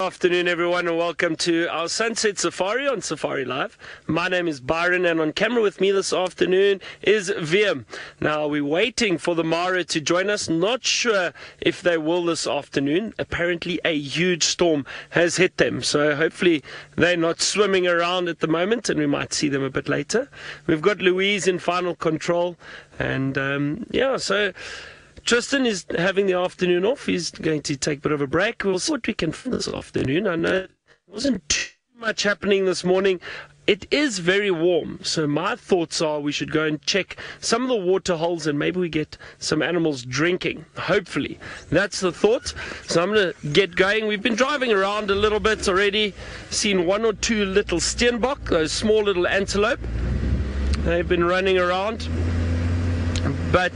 Afternoon everyone, and welcome to our Sunset Safari on Safari Live. My name is Byron, and on camera with me this afternoon is Wiem. Now we're waiting for the Mara to join us. Not sure if they will this afternoon. Apparently a huge storm has hit them, so hopefully they're not swimming around at the moment and we might see them a bit later. We've got Louise in final control, and so Tristan is having the afternoon off. He's going to take a bit of a break. We'll see what we can find this afternoon. I know there wasn't too much happening this morning. It is very warm, so my thoughts are we should go and check some of the water holes and maybe we get some animals drinking, hopefully. That's the thought. So I'm going to get going. We've been driving around a little bit already, seen one or two little Steenboks, those small little antelope. They've been running around, but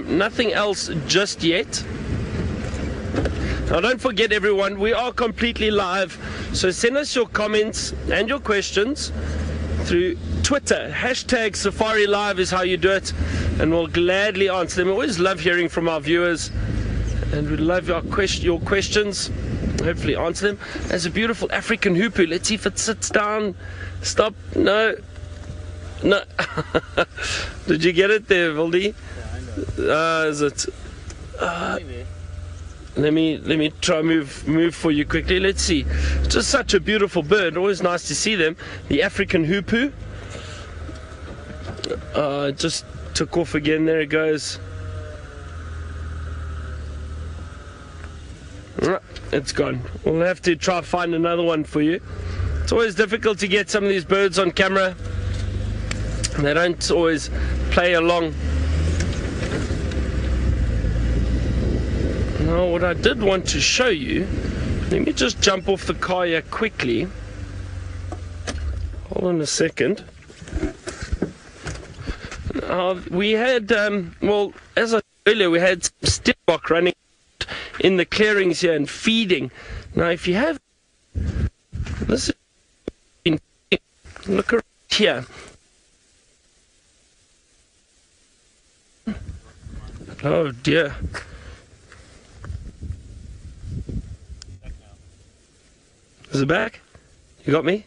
nothing else just yet. Now don't forget everyone, we are completely live, so send us your comments and your questions through Twitter. Hashtag Safari Live is how you do it, and we'll gladly answer them. We always love hearing from our viewers, and we love your questions. Hopefully answer them. There's a beautiful African hoopoe. Let's see if it sits down. Stop. No. Did you get it there, Vildi? Is it? Let me try move for you quickly. Let's see. It's just such a beautiful bird. Always nice to see them. The African hoopoe. Just took off again. There it goes. It's gone. We'll have to try find another one for you. It's always difficult to get some of these birds on camera. They don't always play along. Now, what I did want to show you, let me just jump off the car here quickly. Hold on a second. We had, as I said earlier, we had Steenboks running in the clearings here and feeding. Now, if you have, this is, look around here. Oh dear. Is it back? You got me?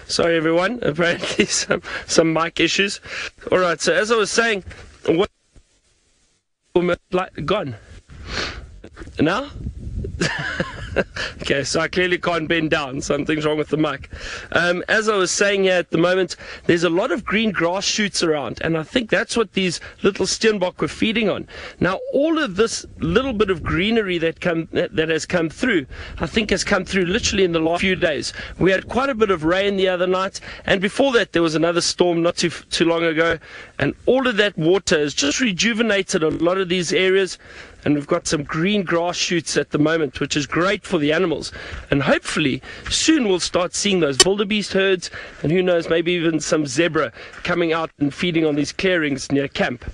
Sorry everyone, apparently some mic issues. Alright, so as I was saying, what gone? Now? Okay, so I clearly can't bend down. Something's wrong with the mic. As I was saying here at the moment, there's a lot of green grass shoots around, and I think that's what these little Steenboks were feeding on. Now, all of this little bit of greenery that has come through, I think has come through literally in the last few days. We had quite a bit of rain the other night, and before that there was another storm not too long ago, and all of that water has just rejuvenated a lot of these areas. And we've got some green grass shoots at the moment, which is great for the animals. And hopefully, soon we'll start seeing those wildebeest herds, and who knows, maybe even some zebra coming out and feeding on these clearings near camp.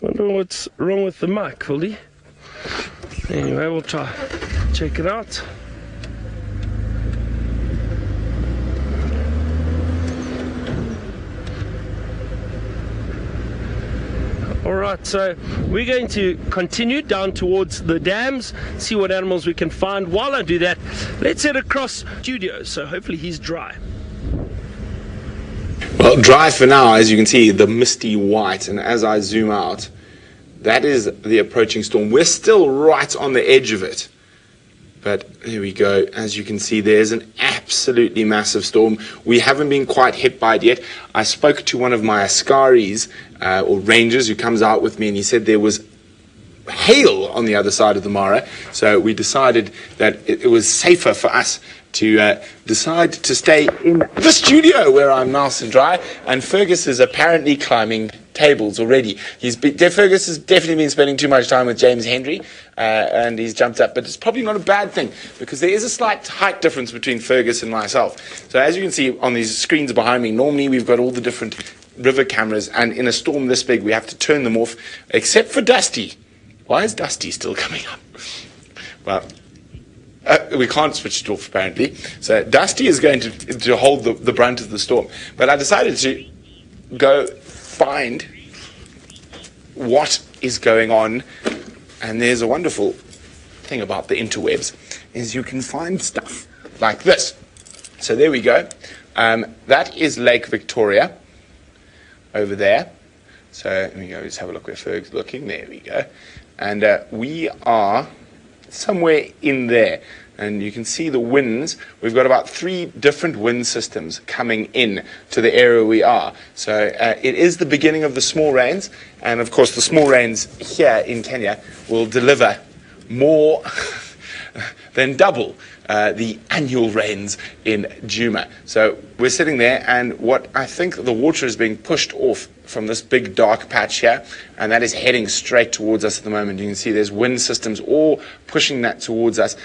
Wonder what's wrong with the mic, Vildi. Anyway, we'll try check it out. Alright, so we're going to continue down towards the dams, see what animals we can find. While I do that, let's head across studio, so hopefully he's dry. Well, dry for now, as you can see, the misty white, and as I zoom out, that is the approaching storm. We're still right on the edge of it. But there we go. As you can see, there's an absolutely massive storm. We haven't been quite hit by it yet. I spoke to one of my Askaris, or rangers, who comes out with me, and he said there was hail on the other side of the Mara. So we decided that it was safer for us to decide to stay in the studio where I'm nice and dry. And Fergus is apparently climbing tables already. Fergus has definitely been spending too much time with James Henry, and he's jumped up. But it's probably not a bad thing, because there is a slight height difference between Fergus and myself. So as you can see on these screens behind me, normally we've got all the different river cameras, and in a storm this big we have to turn them off, except for Dusty. Why is Dusty still coming up? Well, we can't switch it off apparently. So Dusty is going to hold the brunt of the storm. But I decided to go find what is going on And there's a wonderful thing about the interwebs, is you can find stuff like this. So there we go. That is Lake Victoria over there. So let me go, just have a look where Ferg's looking. There we go. And we are somewhere in there. And you can see the winds. We've got about 3 different wind systems coming in to the area we are. So it is the beginning of the small rains. And of course, the small rains here in Kenya will deliver more than double the annual rains in Djuma. So we're sitting there, and what I think the water is being pushed off from this big dark patch here, and that is heading straight towards us at the moment. You can see there's wind systems all pushing that towards us.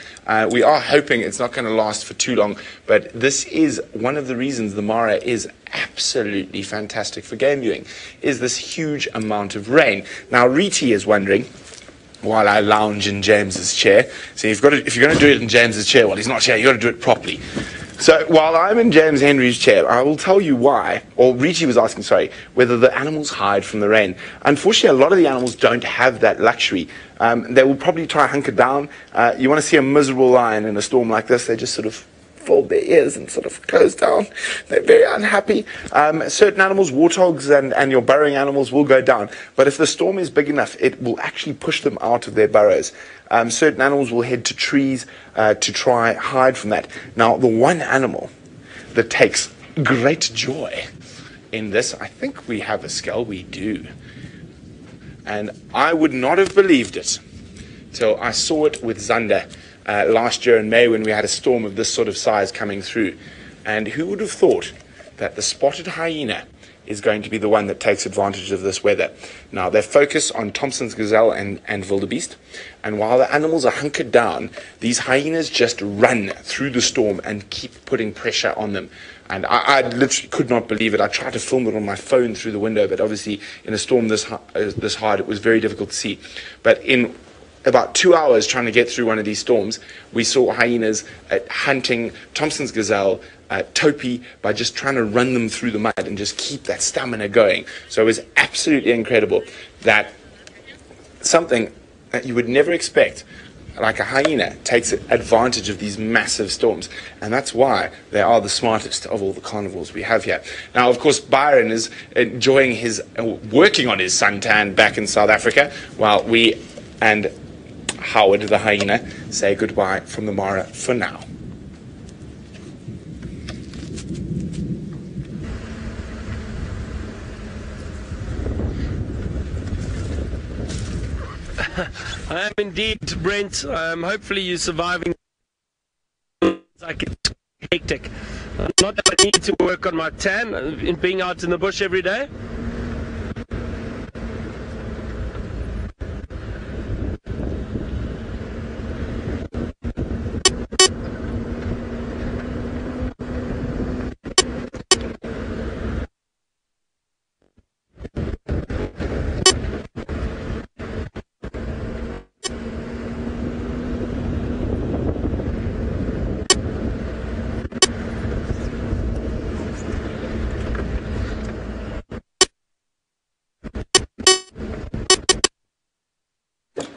We are hoping it's not going to last for too long, but this is one of the reasons the Mara is absolutely fantastic for game viewing, is this huge amount of rain. Now, Riti is wondering, while I lounge in James's chair. So if you're going to do it in James's chair while he's not here, you've got to do it properly. So while I'm in James Henry's chair, I will tell you why, or Riti was asking, sorry, whether the animals hide from the rain. Unfortunately, a lot of the animals don't have that luxury. They will probably try to hunker down. You want to see a miserable lion in a storm like this, they just sort of fold their ears and sort of close down. They're very unhappy. Certain animals, warthogs and your burrowing animals, will go down. But if the storm is big enough, it will actually push them out of their burrows. Certain animals will head to trees to try hide from that. Now, the one animal that takes great joy in this, I think we have a skull. We do. And I would not have believed it till I saw it with Zander last year in May, when we had a storm of this sort of size coming through. And who would have thought that the spotted hyena is going to be the one that takes advantage of this weather? Now, they focus on Thompson's gazelle and wildebeest, and while the animals are hunkered down, these hyenas just run through the storm and keep putting pressure on them. And I literally could not believe it. I tried to film it on my phone through the window, but obviously in a storm this hard, it was very difficult to see. But in about 2 hours trying to get through one of these storms, we saw hyenas hunting Thompson's gazelle, topi, by just trying to run them through the mud and just keep that stamina going. So it was absolutely incredible that something that you would never expect, like a hyena, takes advantage of these massive storms. And that's why they are the smartest of all the carnivores we have here. Now, of course, Byron is enjoying working on his suntan back in South Africa, while we and Howard the hyena say goodbye from the Mara for now. I am indeed, Brent. Hopefully you're surviving. Like it's hectic. Not that I need to work on my tan in being out in the bush every day.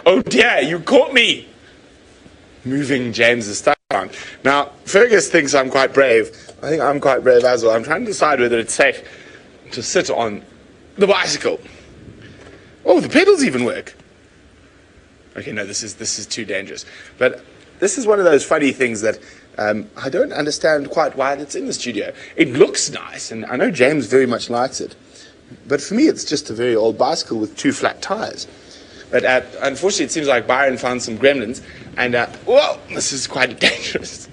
Oh dear, you caught me! Moving James's stuff around. Now, Fergus thinks I'm quite brave. I think I'm quite brave as well. I'm trying to decide whether it's safe to sit on the bicycle. Oh, the pedals even work. Okay, no, this is too dangerous. But this is one of those funny things that I don't understand quite why it's in the studio. It looks nice, and I know James very much likes it. But for me, it's just a very old bicycle with 2 flat tires. But unfortunately, it seems like Byron found some gremlins, and whoa, this is quite dangerous.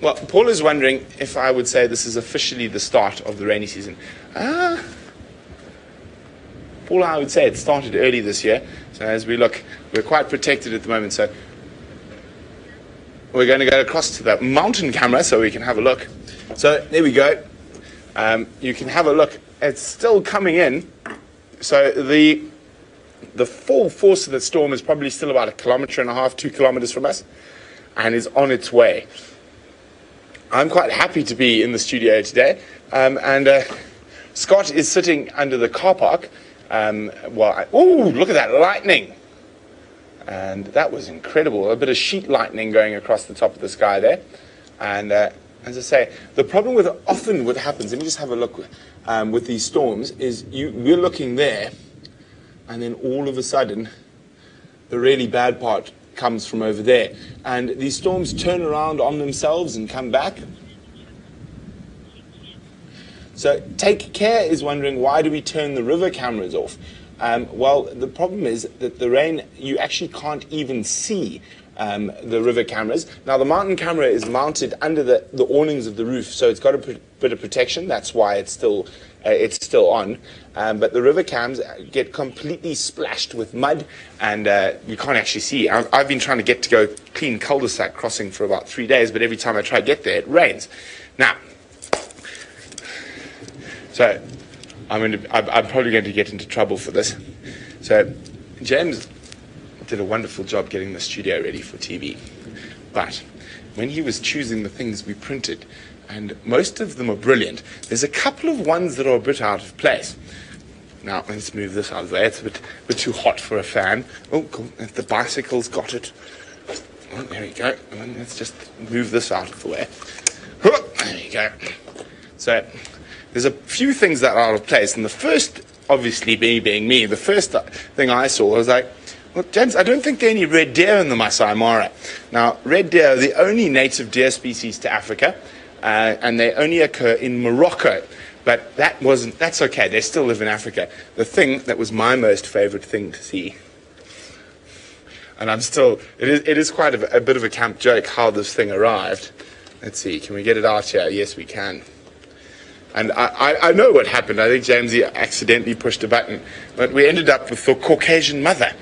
Well, Paul is wondering if I would say this is officially the start of the rainy season. Paul, I would say it started early this year. So as we look, we're quite protected at the moment. So we're going to go across to the mountain camera so we can have a look. So there we go. You can have a look. It's still coming in. So the full force of the storm is probably still about 1.5 kilometers, 2 kilometers from us, and is on its way. I'm quite happy to be in the studio today, and Scott is sitting under the car park. Oh, look at that lightning. And that was incredible. A bit of sheet lightning going across the top of the sky there. And as I say, the problem with often what happens, let me just have a look with these storms, is we're looking there, and then all of a sudden, the really bad part comes from over there. And these storms turn around on themselves and come back. So Take Care is wondering, why do we turn the river cameras off? Well, the problem is that the rain, you actually can't even see the river cameras. Now, the mountain camera is mounted under the awnings of the roof, so it's got a bit of protection. That's why it's still on. But the river cams get completely splashed with mud, and you can't actually see. I've been trying to go clean cul-de-sac crossing for about 3 days, but every time I try to get there, it rains. Now, so I'm probably going to get into trouble for this. So James did a wonderful job getting the studio ready for TV. But when he was choosing the things we printed, and most of them are brilliant, there's a couple of ones that are a bit out of place. Now, let's move this out of the way. It's a bit too hot for a fan. Oh, cool. The bicycle's got it. Oh, there we go. And let's just move this out of the way. Oh, there we go. So there's a few things that are out of place, and the first, obviously being me, the first thing I saw was like, well, James, I don't think there are any red deer in the Masai Mara. Now, red deer are the only native deer species to Africa, and they only occur in Morocco. But that's okay, they still live in Africa. The thing that was my most favorite thing to see, and it is quite a bit of a camp joke how this thing arrived. Let's see, can we get it out here? Yes, we can. And I know what happened. I think Jamesy accidentally pushed a button. But we ended up with the Caucasian mother,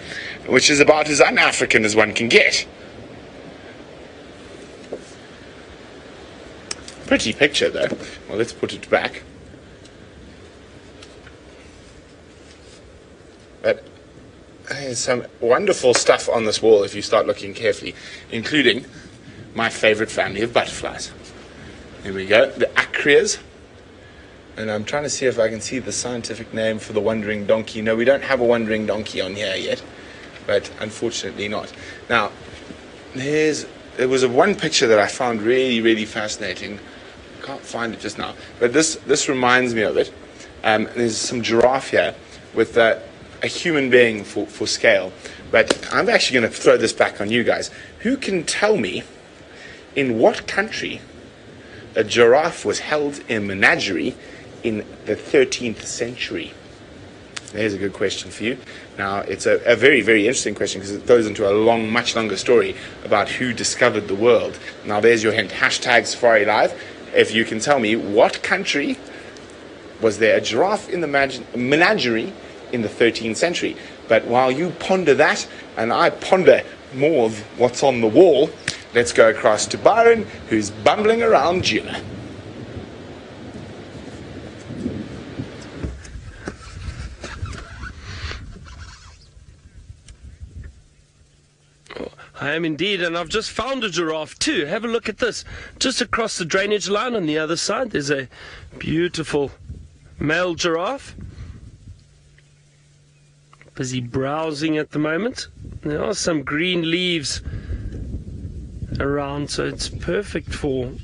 which is about as un-African as one can get. Pretty picture, though. Well, let's put it back. But there's some wonderful stuff on this wall if you start looking carefully, including my favorite family of butterflies. Here we go, the Acreas. And I'm trying to see if I can see the scientific name for the wandering donkey. No, we don't have a wandering donkey on here yet, but unfortunately not. Now, there was one picture that I found really, really fascinating. I can't find it just now, but this reminds me of it. There's some giraffe here with a human being for scale. But I'm actually going to throw this back on you guys. Who can tell me in what country a giraffe was held in menagerie in the 13th century? There's a good question for you. Now, it's a very, very interesting question because it goes into a much longer story about who discovered the world. Now, there's your hint. Hashtag Safari Live. If you can tell me what country was there a giraffe in the menagerie in the 13th century. But while you ponder that and I ponder more of what's on the wall, let's go across to Byron, who's bumbling around Djuma. I am indeed, and I've just found a giraffe too. Have a look at this. Just across the drainage line on the other side, there's a beautiful male giraffe. Busy browsing at the moment. There are some green leaves around, so it's perfect for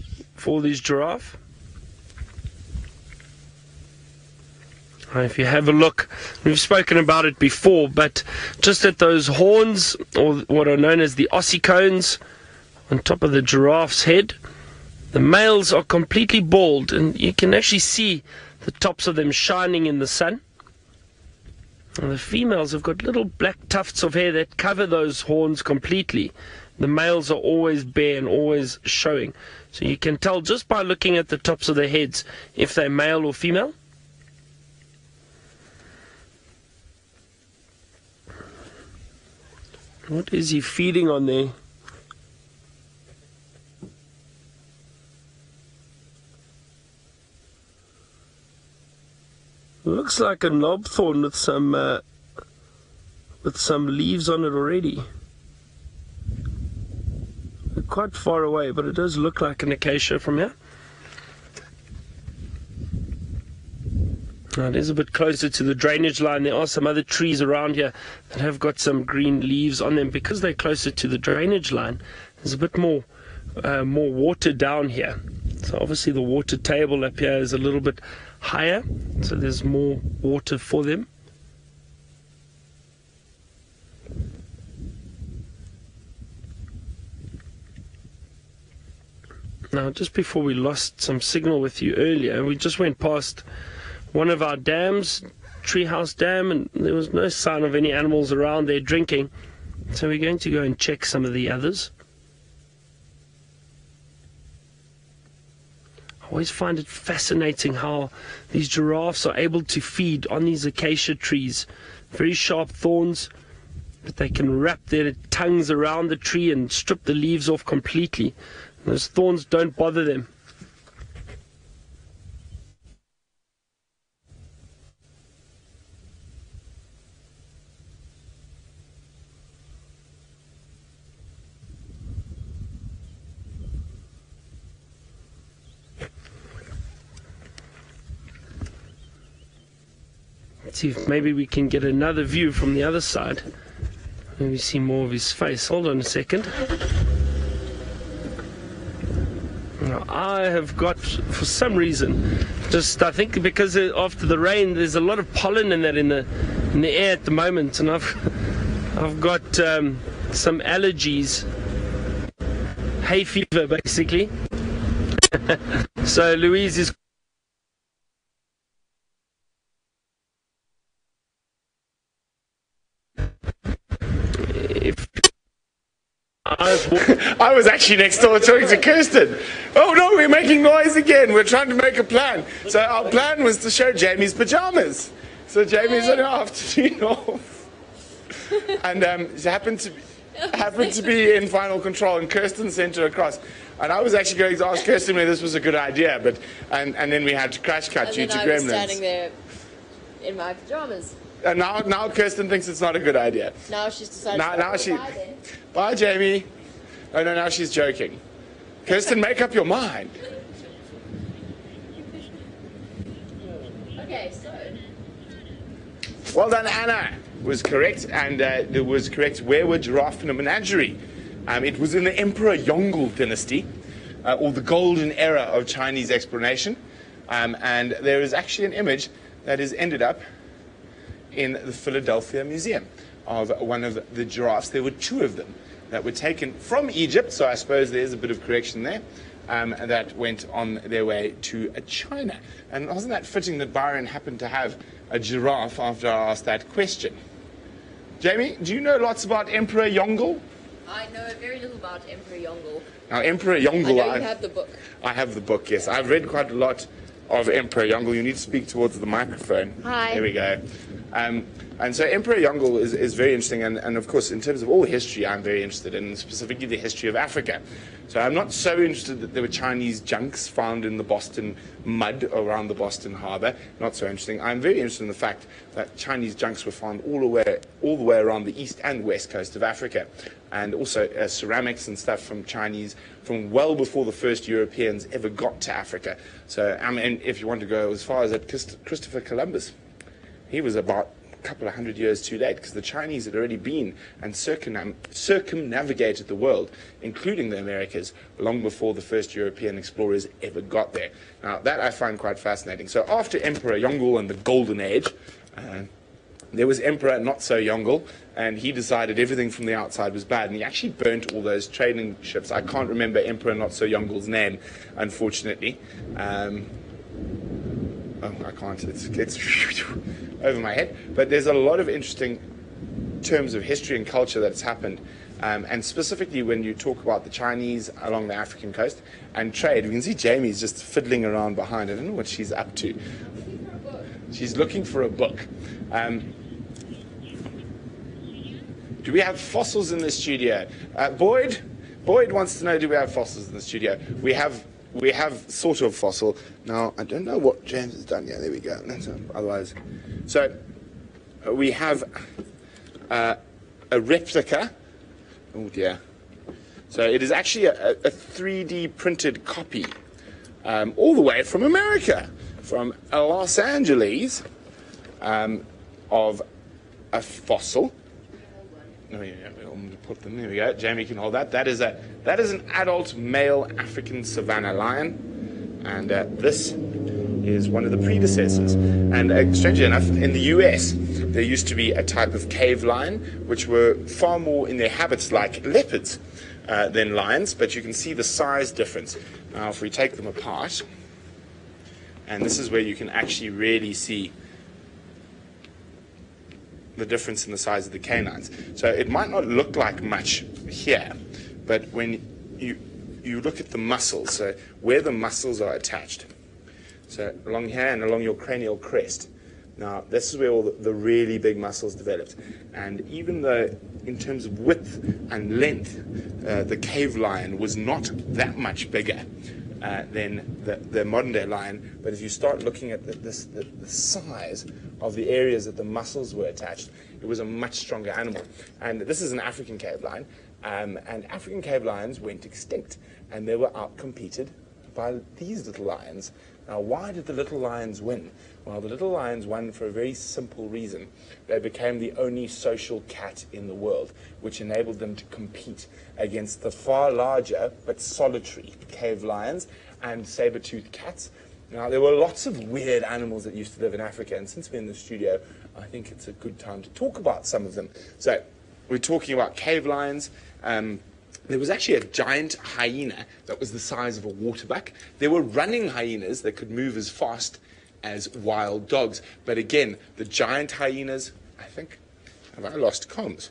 these giraffe. If you have a look, we've spoken about it before, but just at those horns, or what are known as the ossicones, on top of the giraffe's head, the males are completely bald, and you can actually see the tops of them shining in the sun. And the females have got little black tufts of hair that cover those horns completely. The males are always bare and always showing. So you can tell just by looking at the tops of their heads if they're male or female. What is he feeding on there? Looks like a knobthorn with some leaves on it already. Quite far away, but it does look like an acacia from here. Now, it is a bit closer to the drainage line. There are some other trees around here that have got some green leaves on them. Because they're closer to the drainage line, there's a bit more water down here. So obviously the water table up here is a little bit higher, so there's more water for them. Now, just before we lost some signal with you earlier, we just went past one of our dams, Treehouse Dam, and there was no sign of any animals around there drinking. So we're going to go and check some of the others. I always find it fascinating how these giraffes are able to feed on these acacia trees. Very sharp thorns, but they can wrap their tongues around the tree and strip the leaves off completely. Those thorns don't bother them. Let's see if maybe we can get another view from the other side. Maybe see more of his face. Hold on a second. Now, I have got, for some reason, I think because after the rain, there's a lot of pollen in the air at the moment, and I've got some allergies, hay fever basically. So Louise is. I was actually next door talking to Kirsten. Oh no, we're making noise again. We're trying to make a plan. So our plan was to show Jamie's pajamas. So Jamie's on her afternoon off. And she happened to be in final control, and Kirsten sent her across. And I was actually going to ask Kirsten whether this was a good idea, but and then we had to crash cut due to Gremlins. And I was standing there in my pajamas. And now Kirsten thinks it's not a good idea. Now she's decided Bye, Jamie. Oh, no, now she's joking. Kirsten, make up your mind. Okay, so. Well done, Anna. Was correct, and it was correct. Where were giraffe in a menagerie? It was in the Emperor Yongle dynasty, or the golden era of Chinese exploration. And there is actually an image that has ended up in the Philadelphia Museum of one of the giraffes. There were two of them that were taken from Egypt, so I suppose there's a bit of correction there, that went on their way to China. And wasn't that fitting that Byron happened to have a giraffe after I asked that question? Jamie, do you know lots about Emperor Yongle? I know very little about Emperor Yongle. Now, Emperor Yongle... I know you have the book. I have the book, yes. I've read quite a lot of Emperor Yongle. You need to speak towards the microphone. Hi. There we go. And so Emperor Yongle is very interesting, and of course in terms of all history I'm very interested in, specifically the history of Africa. So I'm not so interested that there were Chinese junks found in the Boston mud around the Boston Harbor. Not so interesting. I'm very interested in the fact that Chinese junks were found all the way around the east and west coast of Africa, and also ceramics and stuff from Chinese from well before the first Europeans ever got to Africa. So I mean, if you want to go as far as that, Christopher Columbus, he was about a couple of hundred years too late, because the Chinese had already been and circumnavigated the world, including the Americas, long before the first European explorers ever got there. Now, that I find quite fascinating. So after Emperor Yongle and the Golden Age, there was Emperor Not-So-Yongle, and he decided everything from the outside was bad, and he actually burnt all those trading ships. I can't remember Emperor Not-So-Yongle's name, unfortunately. I can't, it's over my head. But there's a lot of interesting terms of history and culture that's happened. And specifically when you talk about the Chinese along the African coast and trade, we can see Jamie's just fiddling around behind. I don't know what she's up to. She's looking for a book. Do we have fossils in the studio? Boyd wants to know, do we have fossils in the studio? We have sort of fossil. Now, I don't know what James has done. Yeah, there we go. Otherwise, so we have a replica. Oh dear. So it is actually a 3D printed copy, all the way from America. from Los Angeles of a fossil. Oh, yeah, we'll put them. There we go. Jamie can hold that. That is an adult male African savanna lion, and this is one of the predecessors. And strangely enough, in the US, there used to be a type of cave lion which were far more in their habits like leopards than lions, but you can see the size difference. Now, if we take them apart, and this is where you can actually really see the difference in the size of the canines. So it might not look like much here, but when you look at the muscles, so where the muscles are attached, so along here and along your cranial crest. Now, this is where all the really big muscles developed. And even though in terms of width and length, the cave lion was not that much bigger than the modern day lion, but if you start looking at the size of the areas that the muscles were attached, it was a much stronger animal. And this is an African cave lion, and African cave lions went extinct, and they were outcompeted by these little lions. Now, why did the little lions win? Well, the little lions won for a very simple reason. They became the only social cat in the world, which enabled them to compete against the far larger but solitary cave lions and saber-toothed cats. Now, there were lots of weird animals that used to live in Africa, and since we're in the studio, I think it's a good time to talk about some of them. So, we're talking about cave lions. There was actually a giant hyena that was the size of a waterbuck. There were running hyenas that could move as fast as wild dogs. But again, the giant hyenas, I think, have I lost comms?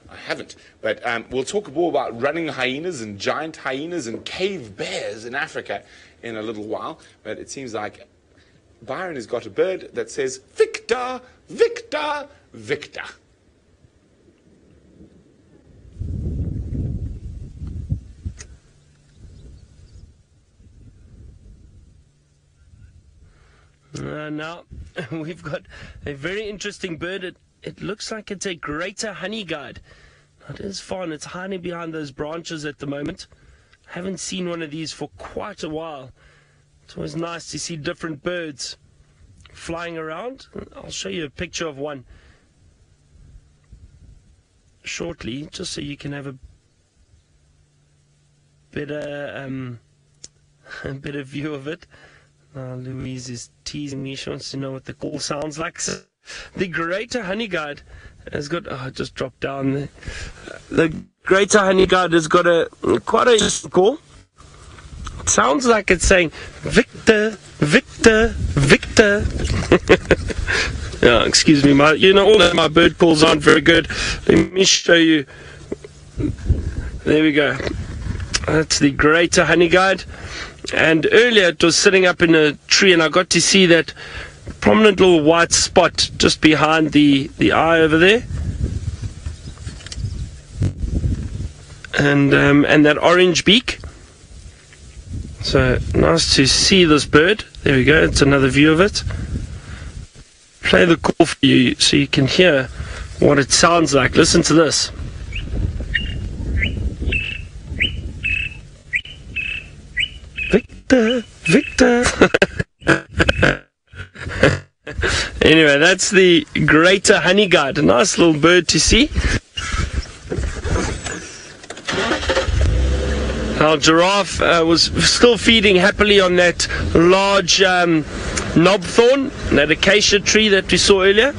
I haven't. But we'll talk more about running hyenas and giant hyenas and cave bears in Africa in a little while. But it seems like Byron has got a bird that says, Victor, Victor, Victor. Now, we've got a very interesting bird. It looks like it's a greater honeyguide. It is fine. It's hiding behind those branches at the moment. Haven't seen one of these for quite a while. It's always nice to see different birds flying around. I'll show you a picture of one shortly, just so you can have a better view of it. Louise is teasing me. She wants to know what the call sounds like. So, the greater honeyguide has got... Oh, it just dropped down there. The greater honeyguide has got quite a call. It sounds like it's saying, Victor, Victor, Victor. Yeah, excuse me. All of my bird calls aren't very good. Let me show you. There we go. That's the greater honeyguide. And earlier it was sitting up in a tree, and I got to see that prominent little white spot just behind the eye over there, and that orange beak. So nice to see this bird. There we go. It's another view of it. Play the call for you so you can hear what it sounds like. Listen to this. Victor, Victor. Anyway, that's the greater honeyguide. A nice little bird to see. Our giraffe was still feeding happily on that large knobthorn, that acacia tree that we saw earlier.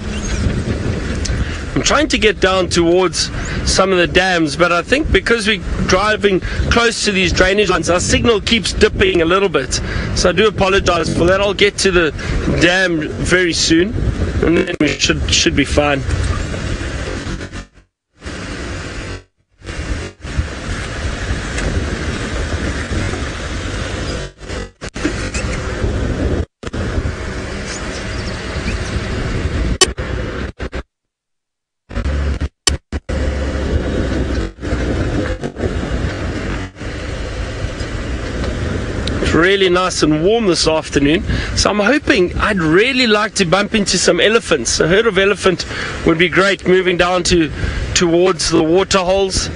I'm trying to get down towards some of the dams, but I think because we're driving close to these drainage lines, our signal keeps dipping a little bit. So I do apologize for that. I'll get to the dam very soon, and then we should be fine. Really nice and warm this afternoon, so I'm hoping, I'd really like to bump into some elephants. A herd of elephant would be great, moving down towards the water holes.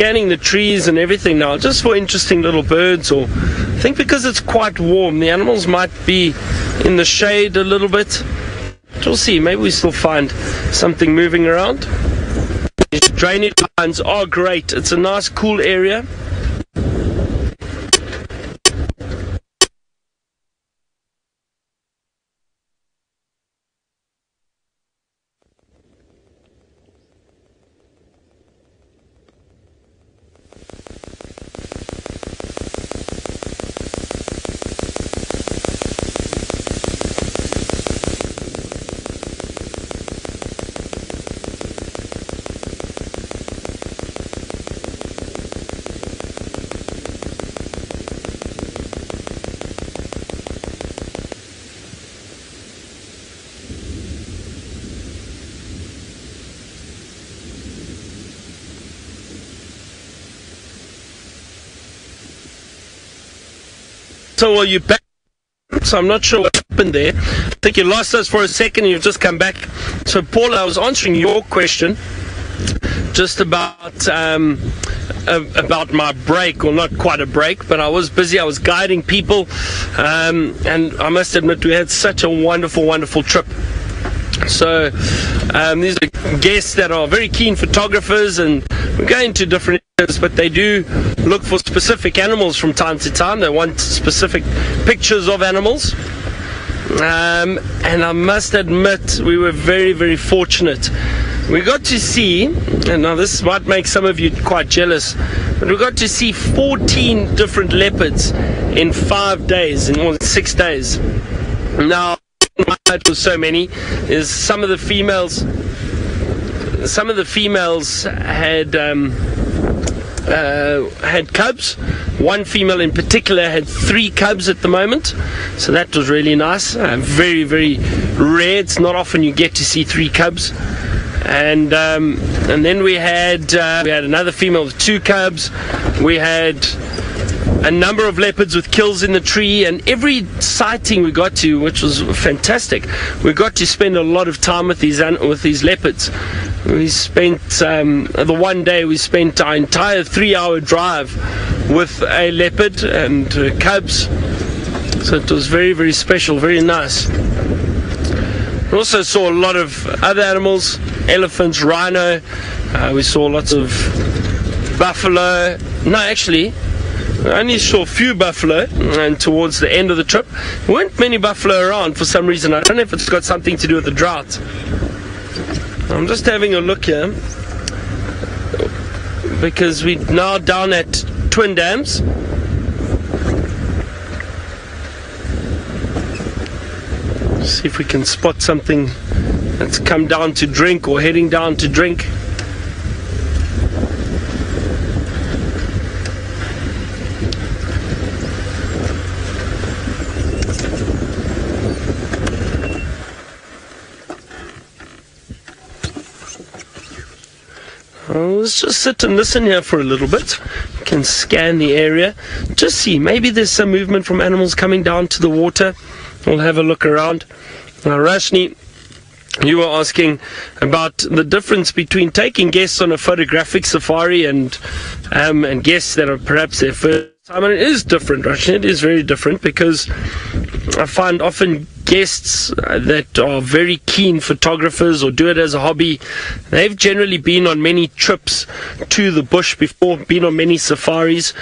scanning the trees and everything now, just for interesting little birds, or I think because it's quite warm, the animals might be in the shade a little bit. We'll see, maybe we still find something moving around. These drainage lines are great. It's a nice cool area. So are you back? So I'm not sure what happened there. I think you lost us for a second and you've just come back. So Paula, I was answering your question just about my break, or not quite a break, but I was busy. I was guiding people, and I must admit we had such a wonderful trip. So these are guests that are very keen photographers, and we're going to different areas, but they do look for specific animals from time to time. They want specific pictures of animals. And I must admit we were very fortunate. We got to see, and now this might make some of you quite jealous, but we got to see 14 different leopards in 5 days, in 6 days. Now, why it was so many is some of the females had cubs. One female in particular had 3 cubs at the moment, so that was really nice. Very rare. It's not often you get to see 3 cubs. And then we had another female with 2 cubs. We had a number of leopards with kills in the tree, and every sighting we got to, which was fantastic, we got to spend a lot of time with these leopards. We spent the one day we spent our entire 3-hour drive with a leopard and cubs, so it was very special, very nice. We also saw a lot of other animals, elephants, rhino. We saw lots of buffalo. No, actually I only saw a few buffalo, and towards the end of the trip there weren't many buffalo around for some reason. I don't know if it's got something to do with the drought. I'm just having a look here because we're now down at Twin Dams. See if we can spot something that's come down to drink or heading down to drink. Let's just sit and listen here for a little bit. You can scan the area, just see, maybe there's some movement from animals coming down to the water. We'll have a look around. Now, Rashni, you were asking about the difference between taking guests on a photographic safari and guests that are perhaps their first time. And it is different, Rashni. It is very different, because I find often guests that are very keen photographers or do it as a hobby, they've generally been on many trips to the bush before, been on many safaris.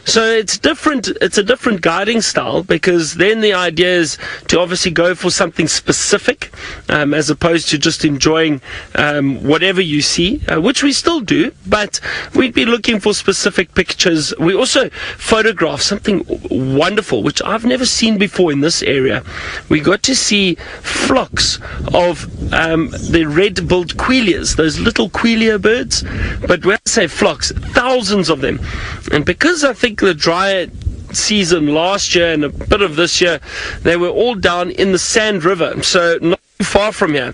So it's different. It's a different guiding style, because then the idea is to obviously go for something specific, as opposed to just enjoying whatever you see, which we still do, but we'd be looking for specific pictures. We also photograph something wonderful, which I've never seen before in this area. We got to see flocks of the red-billed quailias, those little quailia birds. But when I say flocks, thousands of them. And because I think the dry season last year and a bit of this year, they were all down in the Sand River, so not too far from here,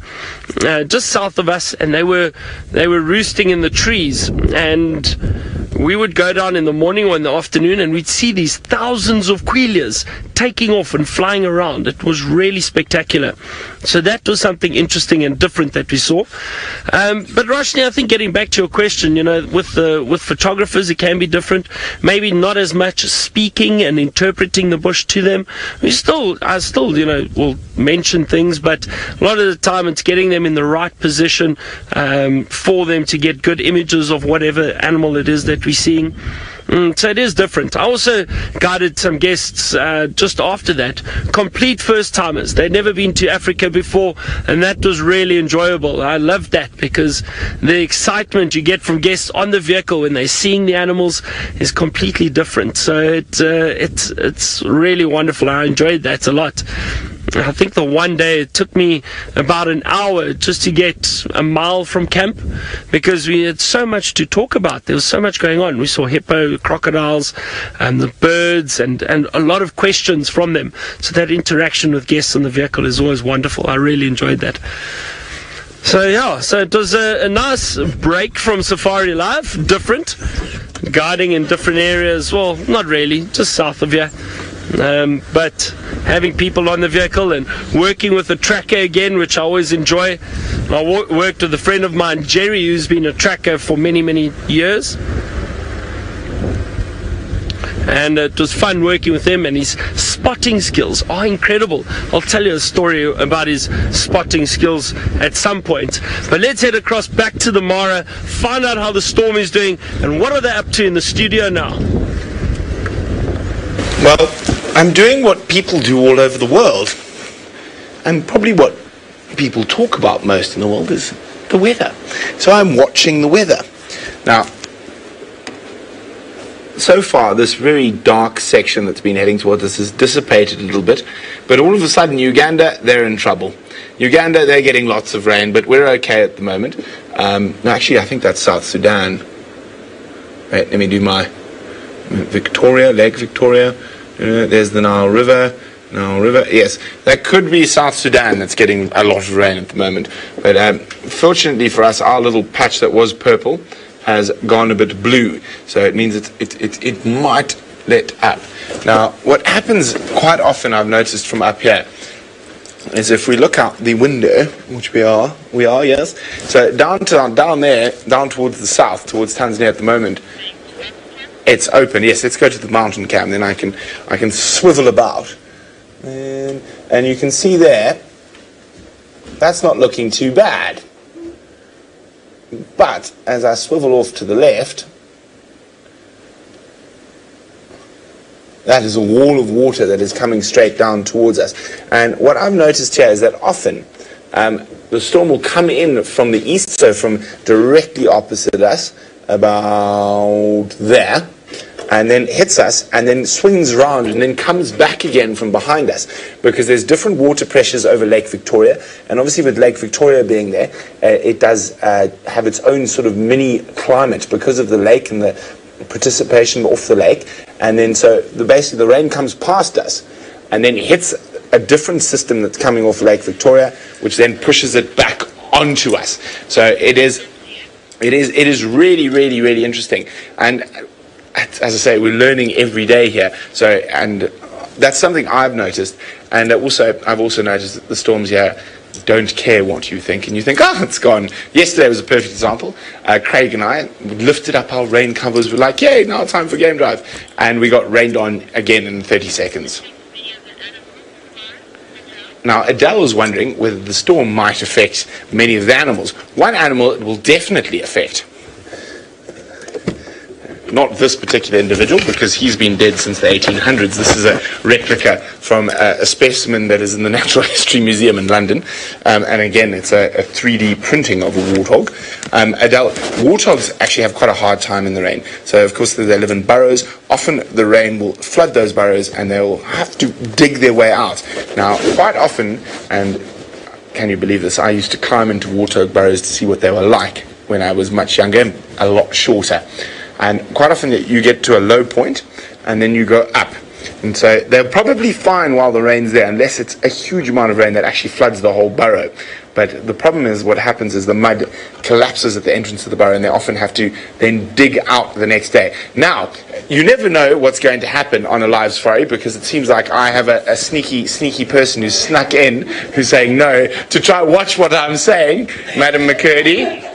just south of us, and they were roosting in the trees. And we would go down in the morning or in the afternoon, and we'd see these thousands of quailias taking off and flying around. It was really spectacular. So that was something interesting and different that we saw. But Roshni, I think getting back to your question, with photographers, it can be different. Maybe not as much speaking and interpreting the bush to them. I still, will mention things, but a lot of the time it's getting them in the right position for them to get good images of whatever animal it is that we're seeing. So it is different. I also guided some guests just after that, complete first-timers. They'd never been to Africa before, and that was really enjoyable. I loved that because the excitement you get from guests on the vehicle when they're seeing the animals is completely different. So it's really wonderful. I enjoyed that a lot. I think the one day it took me about an hour just to get a mile from camp because we had so much to talk about. There was so much going on. We saw hippo, crocodiles, and the birds, and a lot of questions from them. So that interaction with guests on the vehicle is always wonderful. I really enjoyed that. So it was a nice break from Safari Live, different, guiding in different areas. Well, not really, just south of here. But having people on the vehicle and working with the tracker again, which I always enjoy. I worked with a friend of mine, Jerry, who's been a tracker for many, many years. And it was fun working with him, and his spotting skills are incredible. I'll tell you a story about his spotting skills at some point. But let's head across back to the Mara, find out how the storm is doing, and what are they up to in the studio now. Well, I'm doing what people do all over the world, and probably what people talk about most in the world is the weather. So I'm watching the weather. Now, so far, this very dark section that's been heading towards us has dissipated a little bit, but all of a sudden, Uganda, they're in trouble. Uganda, they're getting lots of rain, but we're okay at the moment. No, actually, I think that's South Sudan. Wait, let me do my Lake Victoria. There's the Nile River. Yes, that could be South Sudan that's getting a lot of rain at the moment. But fortunately for us, our little patch that was purple has gone a bit blue. So it means it might let up. Now, what happens quite often, I've noticed from up here, is if we look out the window, which we are, yes. So down there, down towards the south, towards Tanzania at the moment, it's open. Yes, let's go to the mountain cam. Then I can swivel about, and you can see there. That's not looking too bad. But as I swivel off to the left, that is a wall of water that is coming straight down towards us. And what I've noticed here is that often the storm will come in from the east, so from directly opposite us, about there, and then hits us, and then swings around, and then comes back again from behind us, because there's different water pressures over Lake Victoria, and obviously with Lake Victoria being there, it does have its own sort of mini climate because of the lake and the participation off the lake, and then so basically the rain comes past us, and then hits a different system that's coming off Lake Victoria, which then pushes it back onto us. So it is really, really, really interesting. And as I say, we're learning every day here. So, and that's something I've noticed. And I've also noticed that the storms here don't care what you think. And you think, oh, it's gone. Yesterday was a perfect example. Craig and I lifted up our rain covers. We're like, yay, now it's time for game drive. And we got rained on again in 30 seconds. Now, Adele was wondering whether the storm might affect many of the animals. One animal it will definitely affect. Not this particular individual, because he's been dead since the 1800s. This is a replica from a specimen that is in the Natural History Museum in London. And again, it's a 3D printing of a warthog. Adele, warthogs actually have quite a hard time in the rain. So, of course, they live in burrows. Often the rain will flood those burrows, and they'll have to dig their way out. Now, quite often, and can you believe this, I used to climb into warthog burrows to see what they were like when I was much younger and a lot shorter. And quite often you get to a low point, and then you go up. And so they're probably fine while the rain's there, unless it's a huge amount of rain that actually floods the whole burrow. But the problem is, what happens is the mud collapses at the entrance to the burrow, and they often have to then dig out the next day. Now, you never know what's going to happen on a live safari, because it seems like I have a sneaky person who's snuck in, who's saying no, to try and watch what I'm saying, Madam McCurdy.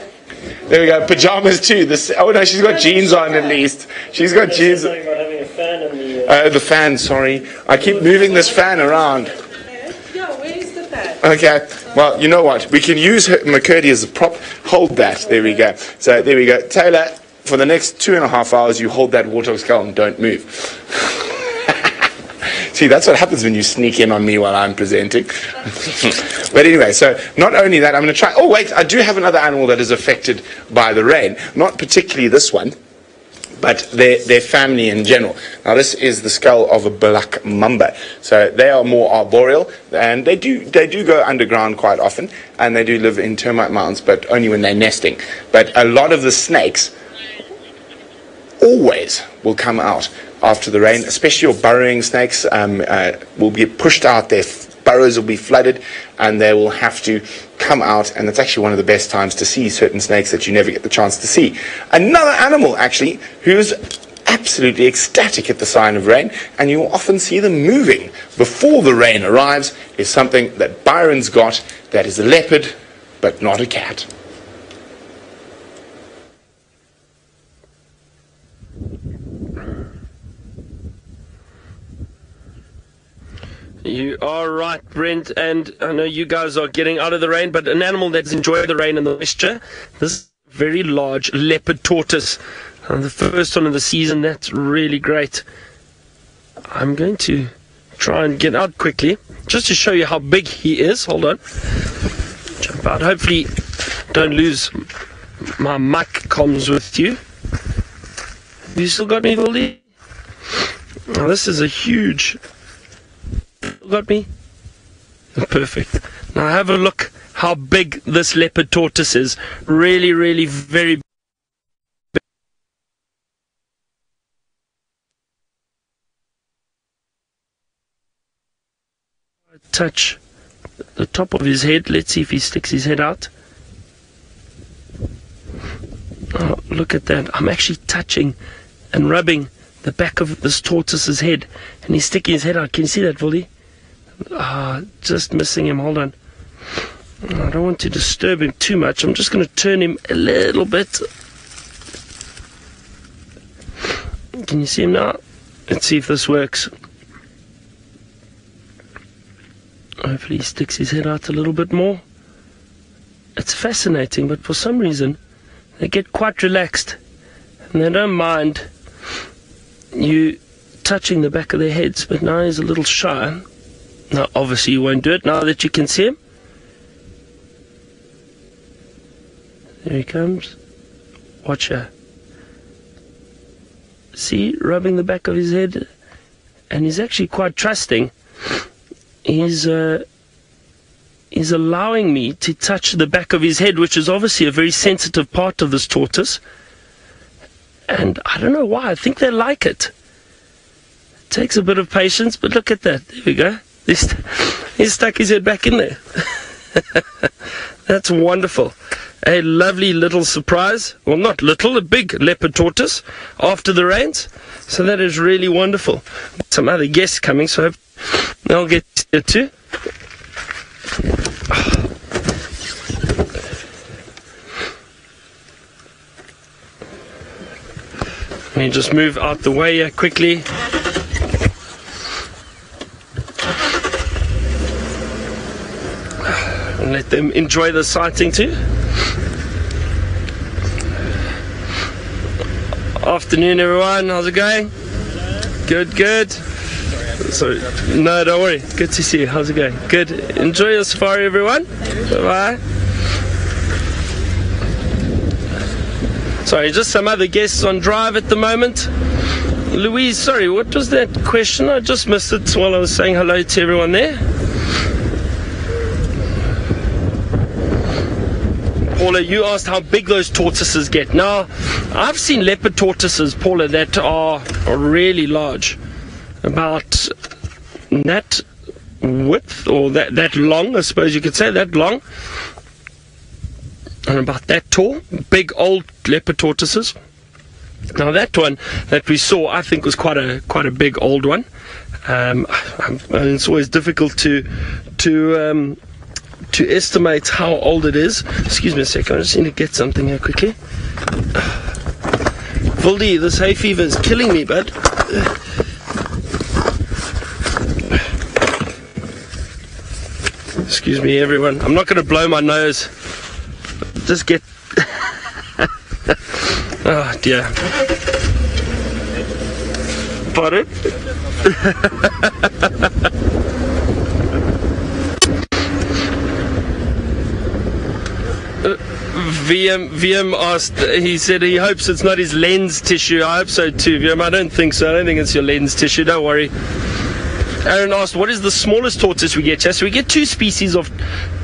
There we go, pajamas too. Oh no, she's got jeans on at least. She's got jeans. Something about having a fan on the... The fan, sorry. I keep moving this fan around. Yeah, where is the fan? Okay, well, you know what? We can use McCurdy as a prop. Hold that. There we go. So, there we go. Taylor, for the next 2.5 hours, you hold that warthog skull and don't move. See, that's what happens when you sneak in on me while I'm presenting. But anyway, so not only that, I'm going to try... Oh, wait, I do have another animal that is affected by the rain. Not particularly this one, but their family in general. Now, this is the skull of a black mamba. So they are more arboreal, and they do go underground quite often, and they do live in termite mounds, but only when they're nesting. But a lot of the snakes always will come out after the rain, especially your burrowing snakes will be pushed out. Their burrows will be flooded, and they will have to come out, and it's actually one of the best times to see certain snakes that you never get the chance to see. Another animal, actually, who's absolutely ecstatic at the sign of rain, and you will often see them moving before the rain arrives, is something that Byron's got that is a leopard, but not a cat. You are right, Brent, and I know you guys are getting out of the rain, but an animal that's enjoyed the rain and the moisture, this very large leopard tortoise, the first one of the season. That's really great. I'm going to try and get out quickly, just to show you how big he is. Hold on. Jump out. Hopefully don't lose my mic comms with you. You still got me, Goldie? Now, this is a huge... Got me? Perfect. Now have a look how big this leopard tortoise is. Really, really very big. Touch the top of his head. Let's see if he sticks his head out. Oh, look at that. I'm actually touching and rubbing the back of this tortoise's head, and he's sticking his head out. Can you see that, Voldy? Just missing him. Hold on. I don't want to disturb him too much. I'm just going to turn him a little bit. Can you see him now? Let's see if this works. Hopefully he sticks his head out a little bit more. It's fascinating, but for some reason they get quite relaxed and they don't mind you touching the back of their heads, but now he's a little shy. Now obviously you won't do it now that you can see him. There he comes. Watch her. See, rubbing the back of his head, and he's actually quite trusting. He's allowing me to touch the back of his head, which is obviously a very sensitive part of this tortoise. And I don't know why. I think they like it. It takes a bit of patience, but look at that. There we go. He's stuck his head back in there. That's wonderful. A lovely little surprise. Well, not little, a big leopard tortoise after the rains. So that is really wonderful. Some other guests coming, so I hope they'll get here too. Let me just move out the way here quickly. And let them enjoy the sighting too. Afternoon, everyone. How's it going? Good, good. Sorry. No, don't worry. Good to see you. How's it going? Good. Enjoy your safari, everyone. Bye-bye. Sorry, just some other guests on drive at the moment. Louise, sorry, what was that question? I just missed it while I was saying hello to everyone there. Paula, you asked how big those tortoises get. Now, I've seen leopard tortoises, Paula, that are really large. about that width, or that long, I suppose you could say, that long, and about that tall. Big old leopard tortoises. Now that one that we saw, I think, was quite a big old one. It's always difficult to estimate how old it is. Excuse me a second, I just need to get something here quickly. Voldy, this hay fever is killing me, bud. Excuse me, everyone. I'm not going to blow my nose. Just get... Oh, dear. Pardon? VM asked, he said he hopes it's not his lens tissue. I hope so too, VM. I don't think so. I don't think it's your lens tissue. Don't worry. Aaron asked, what is the smallest tortoise we get? So we get 2 species of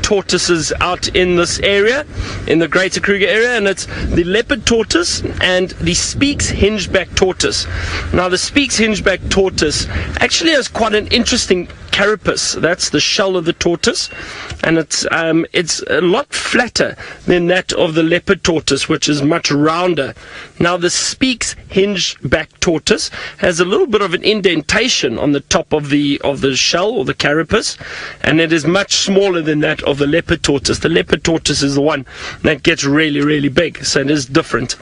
tortoises out in this area, in the greater Kruger area, and it's the leopard tortoise and the Speaks hingeback tortoise. Now the Speaks hingeback tortoise actually has quite an interesting carapace. That's the shell of the tortoise, and it's a lot flatter than that of the leopard tortoise, which is much rounder. Now the Speaks hingeback tortoise has a little bit of an indentation on the top of the shell, or the carapace, and it is much smaller than that of the leopard tortoise. The leopard tortoise is the one that gets really, really big, so it is different.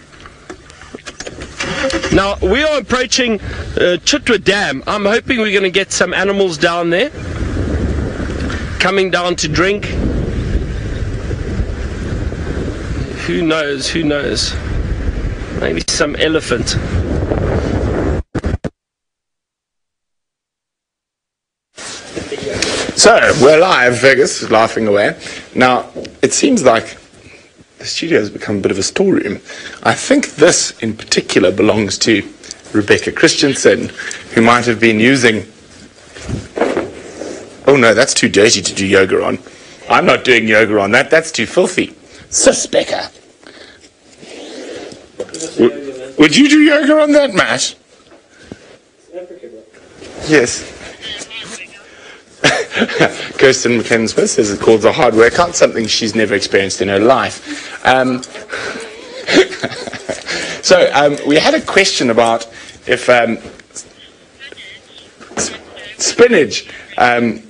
Now we are approaching Chitwa Dam. I'm hoping we're going to get some animals down there coming down to drink. Who knows, who knows? Maybe some elephant. So, we're live, Vegas, laughing away. Now, it seems like the studio has become a bit of a storeroom. I think this, in particular, belongs to Rebecca Christensen, who might have been using... Oh no, that's too dirty to do yoga on. I'm not doing yoga on that, that's too filthy. Sis Becca. Would you do yoga on that, Matt? Yes. Kirsten McKenna-Smith says it calls a hard workout, something she's never experienced in her life. So we had a question about if Spinach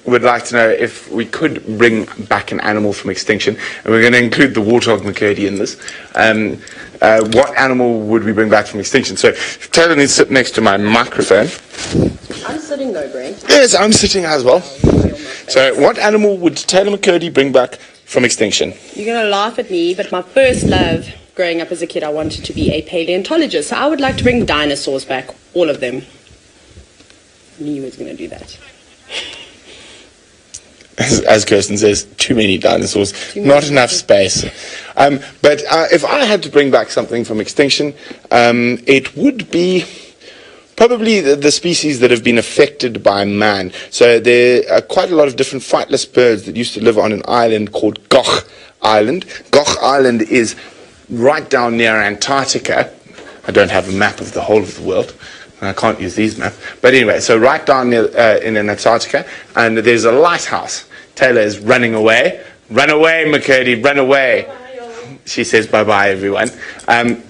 would like to know if we could bring back an animal from extinction, and we're going to include the warthog McCurdy in this. What animal would we bring back from extinction? So Taylor needs to sit next to my microphone. I'm sitting though, Brent. Yes, I'm sitting as well. So what animal would Taylor McCurdy bring back from extinction? You're going to laugh at me, but my first love growing up as a kid, I wanted to be a paleontologist. So I would like to bring dinosaurs back, all of them. I knew he was going to do that. As Kirsten says, too many dinosaurs, not enough space. But if I had to bring back something from extinction, it would be probably the species that have been affected by man. So there are quite a lot of different flightless birds that used to live on an island called Goch Island. Goch Island is right down near Antarctica. I don't have a map of the whole of the world. I can't use these maps. But anyway, so right down near, in Antarctica, and there's a lighthouse. Taylor is running away. Run away, McCurdy, run away. She says bye-bye, everyone. And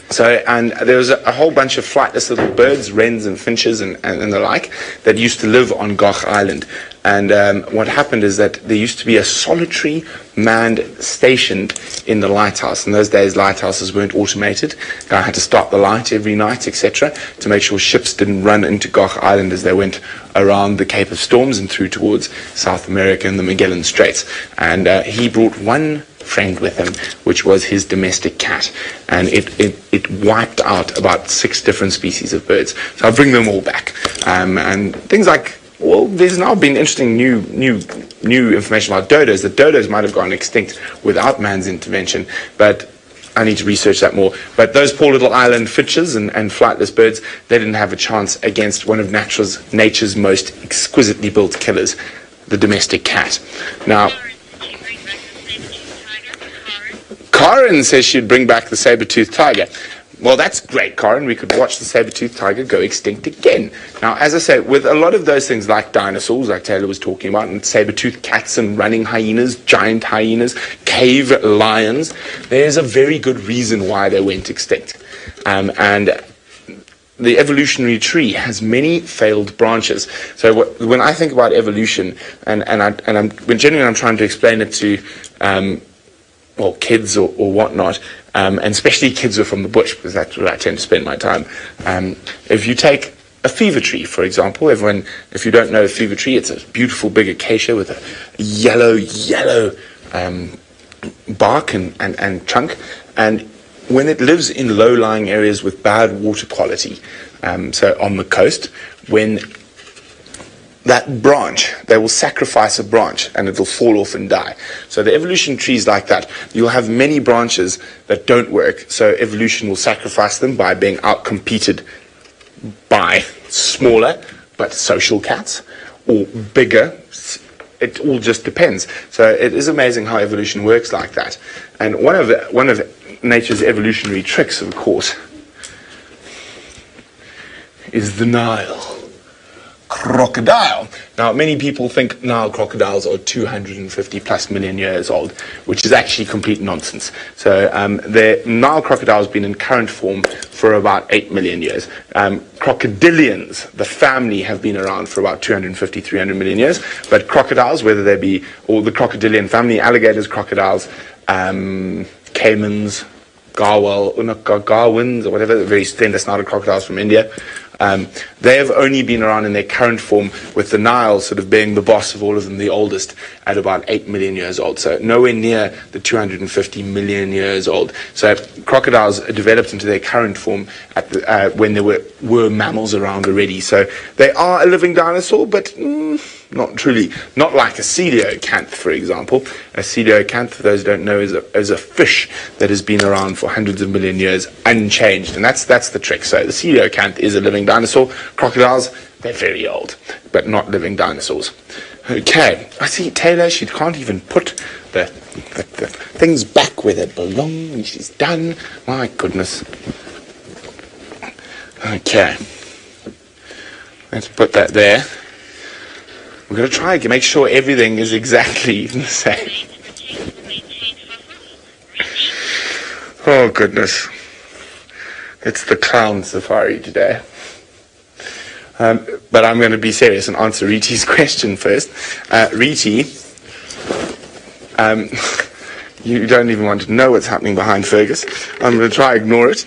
there was a whole bunch of flightless little birds, wrens and finches and the like, that used to live on Goch Island. And what happened is that there used to be a solitary manned stationed in the lighthouse. In those days, lighthouses weren't automated. Guy had to start the light every night, etc., to make sure ships didn't run into Goch Island as they went around the Cape of Storms and through towards South America and the Magellan Straits. And he brought one friend with him, which was his domestic cat, and it wiped out about 6 different species of birds. So I'll bring them all back, and things like, well, there's now been interesting new information about dodos. That dodos might have gone extinct without man's intervention, but I need to research that more. But those poor little island finches and flightless birds, they didn't have a chance against one of nature's most exquisitely built killers, the domestic cat. Now, Karen says she'd bring back the saber-toothed tiger. Well, that's great, Corin. We could watch the saber-toothed tiger go extinct again. Now, as I say, with a lot of those things like dinosaurs, like Taylor was talking about, and saber-toothed cats and running hyenas, giant hyenas, cave lions, there's a very good reason why they went extinct. And the evolutionary tree has many failed branches. So when I think about evolution, when generally I'm trying to explain it to kids or whatnot, and especially kids who are from the bush, because that's where I tend to spend my time. If you take a fever tree, for example, if you don't know a fever tree, it's a beautiful big acacia with a yellow bark and trunk, and when it lives in low-lying areas with bad water quality, so on the coast, when that branch, they will sacrifice a branch and it will fall off and die. So the evolution trees like that, you'll have many branches that don't work, so evolution will sacrifice them by being outcompeted by smaller but social cats or bigger. It all just depends. So it is amazing how evolution works like that. And one of nature's evolutionary tricks, of course, is the Nile crocodile. Now, many people think Nile crocodiles are 250 plus million years old, which is actually complete nonsense. So the Nile crocodile has been in current form for about 8 million years. Crocodilians, the family, have been around for about 250, 300 million years. But crocodiles, whether they be, or the crocodilian family, alligators, crocodiles, caimans, garwins, or whatever, the very slender snouted crocodiles from India, they have only been around in their current form, with the Nile sort of being the boss of all of them, the oldest, at about 8 million years old. So nowhere near the 250 million years old. So crocodiles developed into their current form when there were mammals around already. So they are a living dinosaur, but not truly. Not like a coelacanth, for example. A coelacanth, for those who don't know, is a fish that has been around for hundreds of million years unchanged. And that's the trick. So the coelacanth is a living dinosaur. Crocodiles, they're very old, but not living dinosaurs. Okay, I see Taylor, she can't even put the things back where they belong, and she's done. My goodness. Okay. Let's put that there. We're going to try and make sure everything is exactly the same. Oh, goodness. It's the clown safari today. But I'm going to be serious and answer Riti's question first. Riti, you don't even want to know what's happening behind Fergus. I'm going to try ignore it.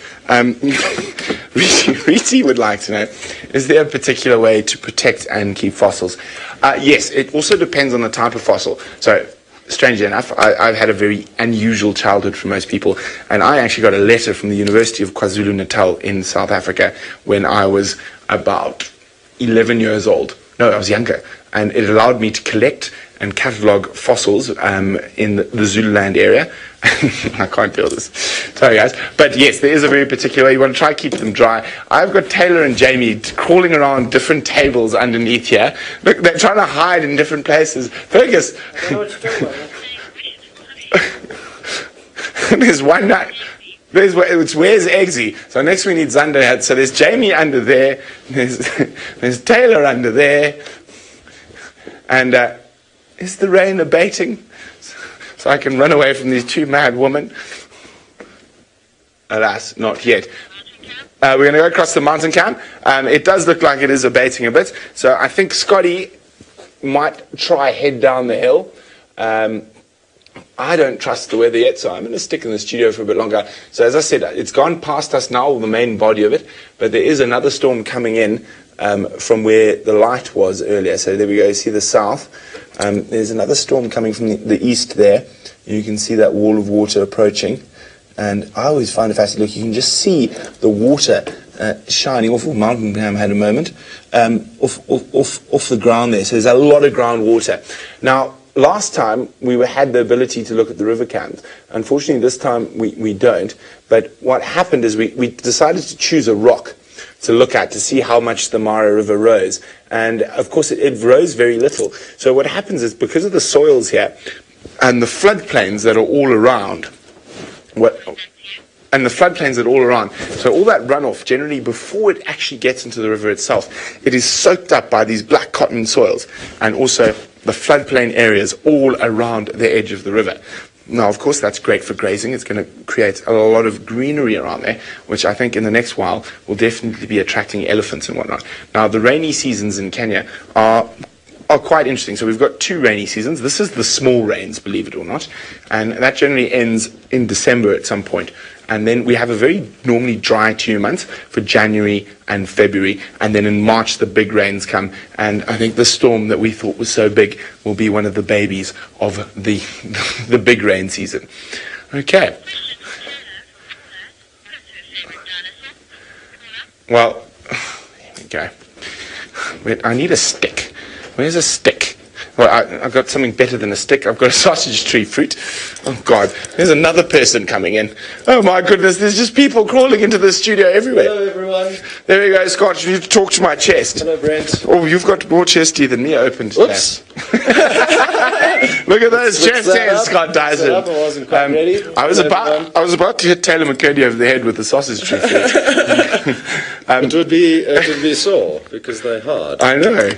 Riti would like to know, is there a particular way to protect and keep fossils? Yes, it also depends on the type of fossil. So, strangely enough, I've had a very unusual childhood for most people, and I actually got a letter from the University of KwaZulu-Natal in South Africa when I was about 11 years old. No, I was younger, and it allowed me to collect and catalogue fossils in the Zululand area. I can't deal with this. Sorry, guys. But yes, there is a very particular way. You want to try to keep them dry. I've got Taylor and Jamie crawling around different tables underneath here. Look, they're trying to hide in different places. Fergus! I know what you're talking about. There's one night. It's where's Eggsy? So next we need Zander. So there's Jamie under there. There's Taylor under there. And is the rain abating? So I can run away from these two mad women? Alas, not yet. We're going to go across the mountain camp. It does look like it is abating a bit. So I think Scotty might try head down the hill. I don't trust the weather yet, so I'm going to stick in the studio for a bit longer. So as I said, it's gone past us now, the main body of it, but there is another storm coming in from where the light was earlier. So there we go, you see the south. There's another storm coming from the east there. You can see that wall of water approaching. And I always find it fascinating. Look, you can just see the water shining off of Mountain Cam had a moment, off the ground there. So there's a lot of groundwater. Now, last time we had the ability to look at the river cams. Unfortunately, this time we don't. But what happened is we decided to choose a rock to look at to see how much the Mara River rose. And of course, it rose very little. So what happens is, because of the soils here and the floodplains that are all around, and the floodplains are all around. So all that runoff, generally before it actually gets into the river itself, it is soaked up by these black cotton soils, and also the floodplain areas all around the edge of the river. Now, of course, that's great for grazing. It's going to create a lot of greenery around there, which I think in the next while will definitely be attracting elephants and whatnot. Now, the rainy seasons in Kenya are quite interesting. So we've got 2 rainy seasons. This is the small rains, believe it or not, and that generally ends in December at some point. And then we have a very normally dry 2 months for January and February, and then in March the big rains come, and I think the storm that we thought was so big will be one of the babies of the the big rain season. Okay. Well, here we go. Wait, I need a stick. Where's a stick? Well, I've got something better than a stick. I've got a sausage tree fruit. Oh, God. There's another person coming in. Oh, my goodness. There's just people crawling into the studio everywhere. Hello, everyone. There we go, Scott. You need to talk to my chest. Hello, Brent. Oh, you've got more chest teeth than me opened. Oops. Look at those chest hairs, Scott Dyson. I wasn't quite ready. I was about to hit Taylor McCurdy over the head with the sausage tree fruit. It would be sore because they're hard. I know.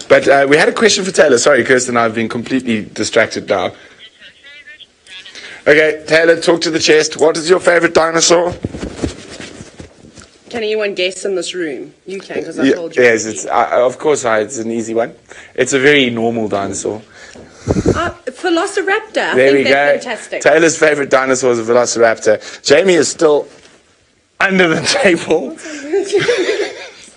But we had a question for Taylor. Sorry, Kirsten, I've been completely distracted now. Okay, Taylor, talk to the chest. What is your favorite dinosaur? Can anyone guess in this room? You can, because I told you. Yes, it's of course it's an easy one. It's a very normal dinosaur. Velociraptor. There we go. Fantastic. Taylor's favorite dinosaur is a velociraptor. Jamie is still under the table.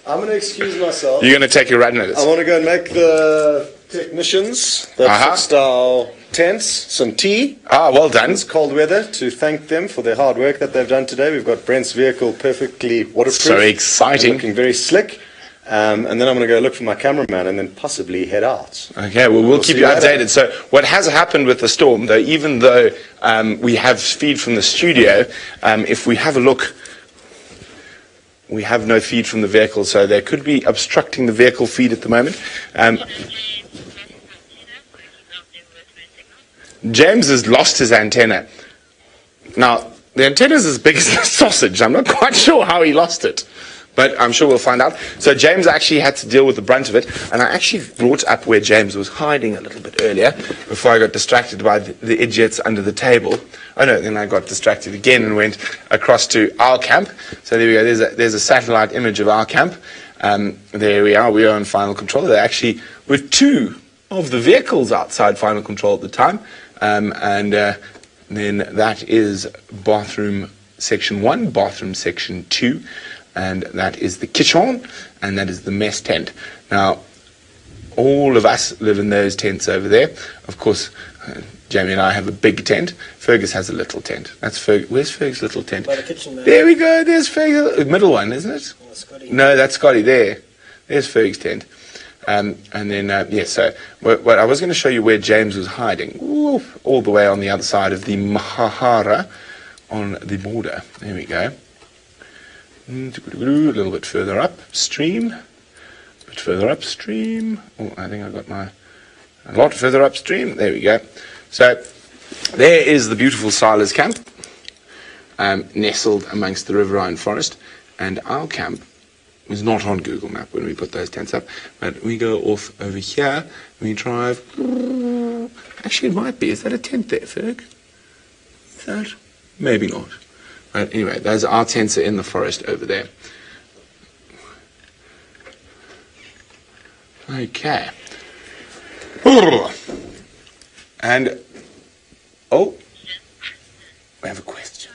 I'm going to excuse myself. You're going to take a run at it. I want to go and make the technicians that fixed our tents some tea. Ah, well done. It's cold weather, to thank them for their hard work that they've done today. We've got Brent's vehicle perfectly waterproof. So exciting. Looking very slick. And then I'm going to go look for my cameraman and then possibly head out. Okay, well, we'll keep you updated. So what has happened with the storm, though, even though we have feed from the studio, if we have a look, we have no feed from the vehicle, so they could be obstructing the vehicle feed at the moment. James has lost his antenna. Now, the antenna is as big as a sausage. I'm not quite sure how he lost it, but I'm sure we'll find out. So James actually had to deal with the brunt of it, and I actually brought up where James was hiding a little bit earlier before I got distracted by the idiots under the table. Oh no, then I got distracted again and went across to our camp. So there we go, there's a satellite image of our camp. There we are on final control. There actually were 2 of the vehicles outside final control at the time. And then that is bathroom section 1, bathroom section 2, and that is the kitchen, and that is the mess tent. Now, all of us live in those tents over there. Of course, Jamie and I have a big tent. Fergus has a little tent. That's Fergus. Where's Fergus' little tent? By the kitchen, man. There we go. There's Fergus. The middle one, isn't it? Oh, Scotty. No, that's Scotty there. There's Fergus' tent. And then, so what I was going to show you where James was hiding. Ooh, all the way on the other side of the Mahara on the border. There we go. A little bit further upstream. A bit further upstream. Oh, I think I got a lot further upstream. There we go. So there is the beautiful Silas camp, nestled amongst the riverine forest, and our camp was not on Google Map when we put those tents up, but we go off over here, we drive. Actually, it might be. Is that a tent there, Ferg? Is that? Maybe not. But anyway, those our tents are in the forest over there. Okay. And, oh, we have a question.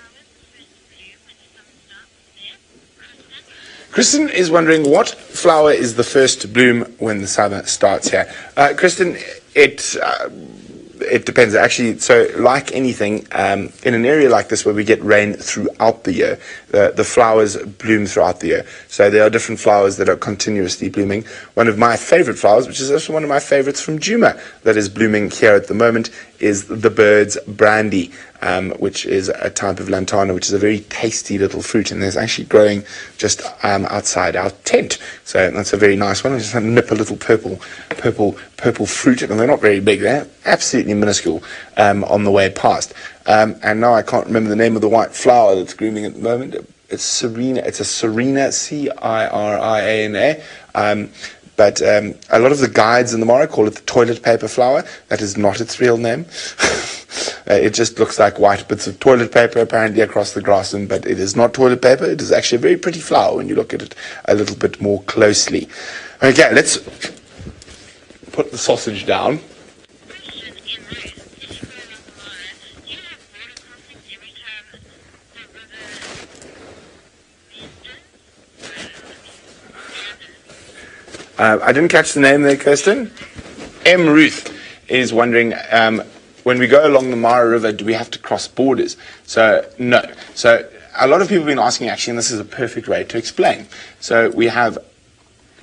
Kristen is wondering what flower is the first to bloom when the summer starts here. Kristen, it depends actually. So like anything, in an area like this where we get rain throughout the year, the flowers bloom throughout the year. So there are different flowers that are continuously blooming. One of my favorite flowers, which is also one of my favorites from Djuma, that is blooming here at the moment, is the bird's brandy, which is a type of lantana, which is a very tasty little fruit, and there's actually growing just outside our tent. So that's a very nice one. I just nip a little purple fruit, and they're not very big. They're absolutely minuscule on the way past. And now I can't remember the name of the white flower that's grooming at the moment. It's Serena. It's a Serena, Ciriana. But a lot of the guides in the Mara call it the toilet paper flower. That is not its real name. It just looks like white bits of toilet paper apparently across the grassland, but it is not toilet paper. It is actually a very pretty flower when you look at it a little bit more closely. Okay, let's put the sausage down. I didn't catch the name there, Kirsten. M. Ruth is wondering, when we go along the Mara River, do we have to cross borders? So, no. So, a lot of people have been asking, actually, and this is a perfect way to explain. So, we have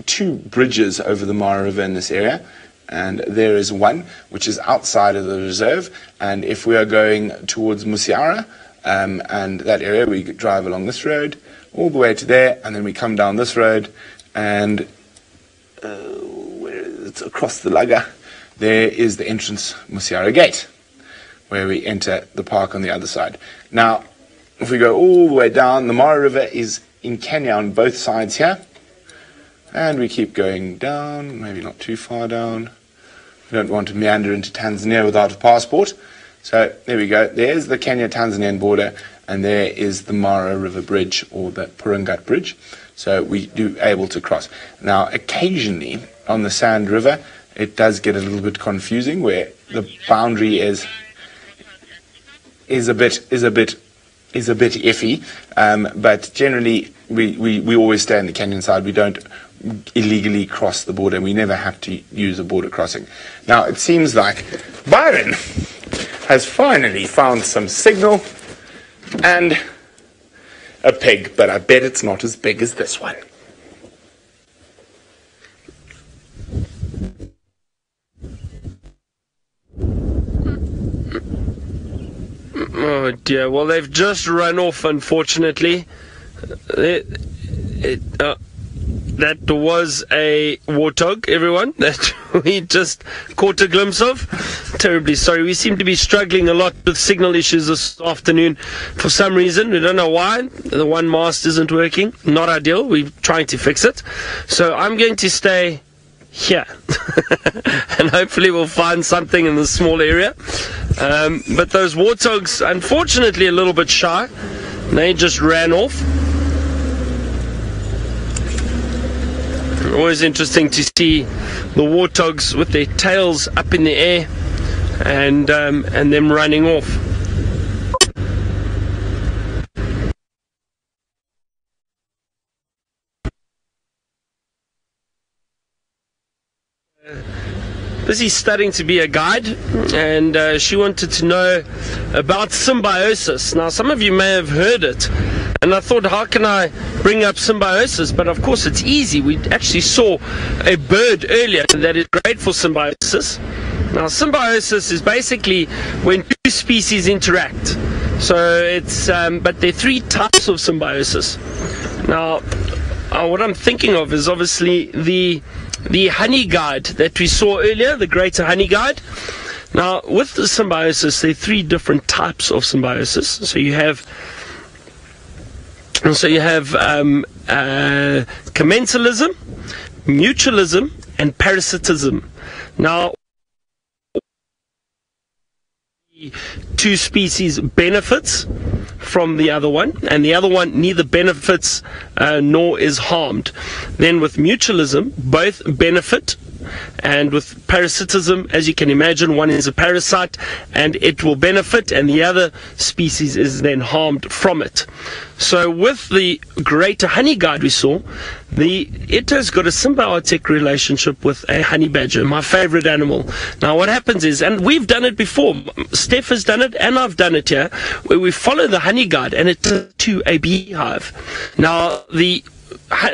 2 bridges over the Mara River in this area, and there is one which is outside of the reserve, and if we are going towards Musiara, and that area, we drive along this road, all the way to there, and then we come down this road, and it's across the Laga, there is the entrance Musiara Gate, where we enter the park on the other side. Now, if we go all the way down, the Mara River is in Kenya on both sides here, and we keep going down, maybe not too far down. We don't want to meander into Tanzania without a passport. So there we go. There's the Kenya-Tanzanian border, and there is the Mara River Bridge, or the Purangat Bridge. So we do able to cross. Now, occasionally on the Sand River, it does get a little bit confusing, where the boundary is a bit iffy. But generally, we always stay on the Kenyan side. We don't illegally cross the border. We never have to use a border crossing. Now, it seems like Byron has finally found some signal and a pig, but I bet it's not as big as this one. Oh dear, well they've just run off, unfortunately. That was a warthog, everyone, that we just caught a glimpse of. Terribly sorry. We seem to be struggling a lot with signal issues this afternoon for some reason. We don't know why. The one mast isn't working. Not ideal. We're trying to fix it. So I'm going to stay here. And hopefully we'll find something in this small area. But those warthogs, unfortunately, a little bit shy. They just ran off. Always interesting to see the warthogs with their tails up in the air and them running off. Busy studying to be a guide, and she wanted to know about symbiosis. Now, some of you may have heard it, and I thought, how can I bring up symbiosis? But of course, it's easy. We actually saw a bird earlier that is great for symbiosis. Now, symbiosis is basically when 2 species interact. So it's, but there are 3 types of symbiosis. Now, what I'm thinking of is obviously the honey guide that we saw earlier, the greater honey guide. Now, with the symbiosis, there are 3 different types of symbiosis. So you have commensalism, mutualism, and parasitism. Now, 2 species benefits from the other one, and the other one neither benefits nor is harmed. Then with mutualism, both benefit, and with parasitism, as you can imagine, one is a parasite and it will benefit, and the other species is then harmed from it. So with the greater honey guide we saw, it has got a symbiotic relationship with a honey badger, my favorite animal. Now what happens is, and we've done it before, Steph has done it and I've done it here, where we follow the honey guide and it's to a beehive. Now the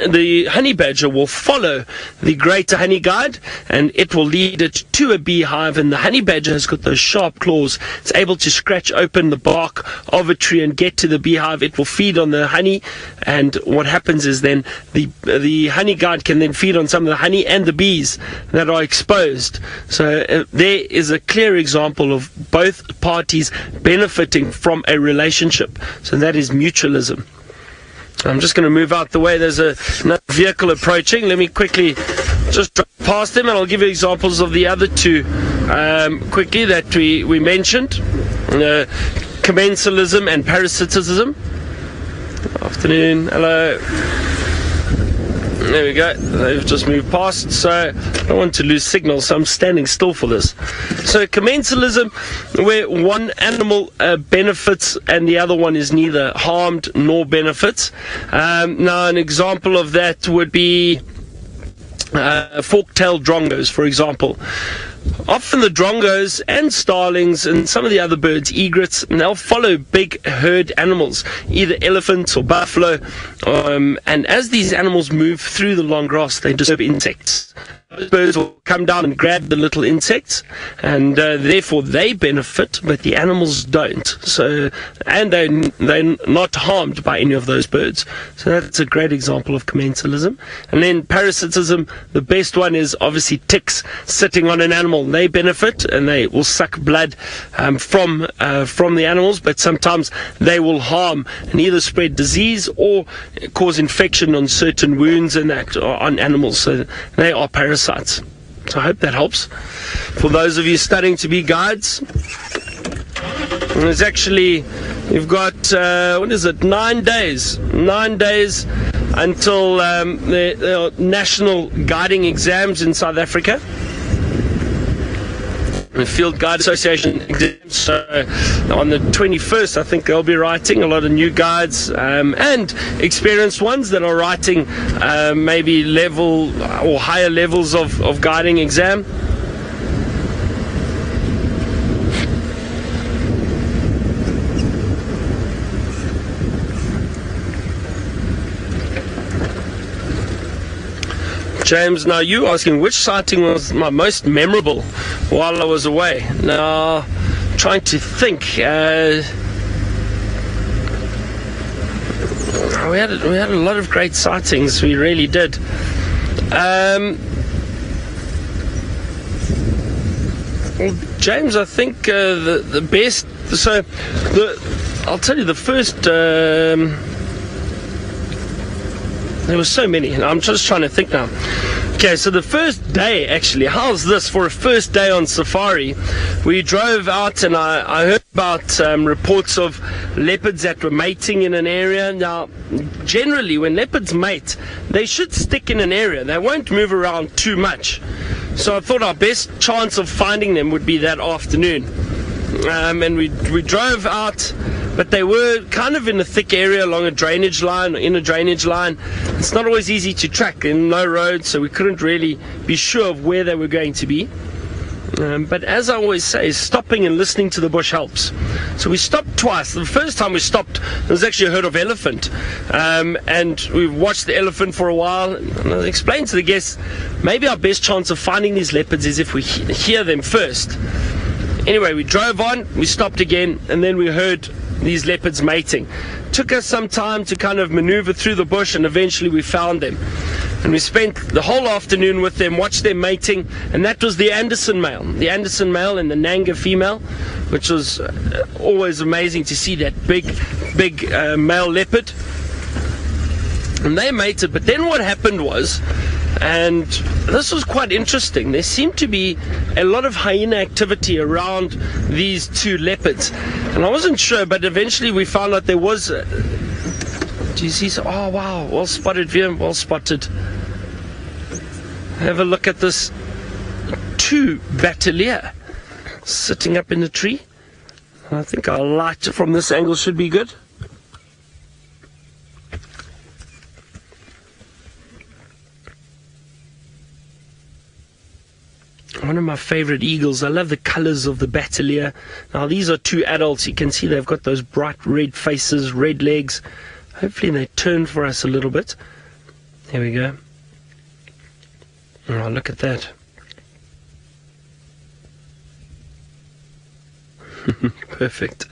the honey badger will follow the greater honey guide, and it will lead it to a beehive. And the honey badger has got those sharp claws. It's able to scratch open the bark of a tree and get to the beehive. It will feed on the honey, and what happens is then the honey guide can then feed on some of the honey and the bees that are exposed. So there is a clear example of both parties benefiting from a relationship. So that is mutualism. I'm just going to move out the way. There's another vehicle approaching. Let me quickly just drive past them, and I'll give you examples of the other two quickly that we mentioned. Commensalism and parasitism. Afternoon. Hello. There we go. They've just moved past, so I don't want to lose signal, so I'm standing still for this. So commensalism, where one animal benefits and the other one is neither harmed nor benefits. Now, an example of that would be fork-tailed drongos, for example. Often the drongos and starlings and some of the other birds, egrets, and they'll follow big herd animals, either elephants or buffalo. And as these animals move through the long grass, they disturb insects. Those birds will come down and grab the little insects, and therefore they benefit, but the animals don't. So, and they're not harmed by any of those birds. So that's a great example of commensalism. And then parasitism, the best one is obviously ticks sitting on an animal. They benefit, and they will suck blood from the animals, but sometimes they will harm and either spread disease or cause infection on certain wounds and that on animals. So they are parasites. So I hope that helps for those of you studying to be guides. And there's actually, you've got 9 days until the national guiding exams in South Africa. The Field Guide Association exams. So on the 21st, I think they'll be writing a lot of new guides and experienced ones that are writing maybe level or higher levels of guiding exam. James, now you asking which sighting was my most memorable while I was away. Now, trying to think. We had a lot of great sightings. We really did. Well, James, I think the best. So, I'll tell you the first. There were so many, and I'm just trying to think now. Okay, so the first day, actually, how's this for a first day on safari? We drove out, and I heard about reports of leopards that were mating in an area. Now, generally, when leopards mate, they should stick in an area. They won't move around too much. So I thought our best chance of finding them would be that afternoon. And we drove out, but they were kind of in a thick area along a drainage line, in a drainage line. It's not always easy to track, in no road, so we couldn't really be sure of where they were going to be. But as I always say, stopping and listening to the bush helps. So we stopped twice. The first time we stopped, there was actually a herd of elephant. And we watched the elephant for a while. And I explained to the guests, maybe our best chance of finding these leopards is if we hear them first. Anyway, we drove on, we stopped again, and then we heard these leopards mating. Took us some time to kind of maneuver through the bush, and eventually we found them. And we spent the whole afternoon with them, watched them mating, and that was the Anderson male and the Nanga female, which was always amazing to see that big male leopard. And they mated, but then what happened was, and this was quite interesting, there seemed to be a lot of hyena activity around these two leopards, and I wasn't sure, but eventually we found out there was do you see? Oh wow, well spotted, Viam, well spotted. Have a look at this 2 Bateleur sitting up in the tree. I think our light from this angle should be good. One of my favorite eagles. I love the colors of the Bateleur. Now these are 2 adults. You can see they've got those bright red faces, red legs. Hopefully they turn for us a little bit. There we go. Oh, look at that. Perfect.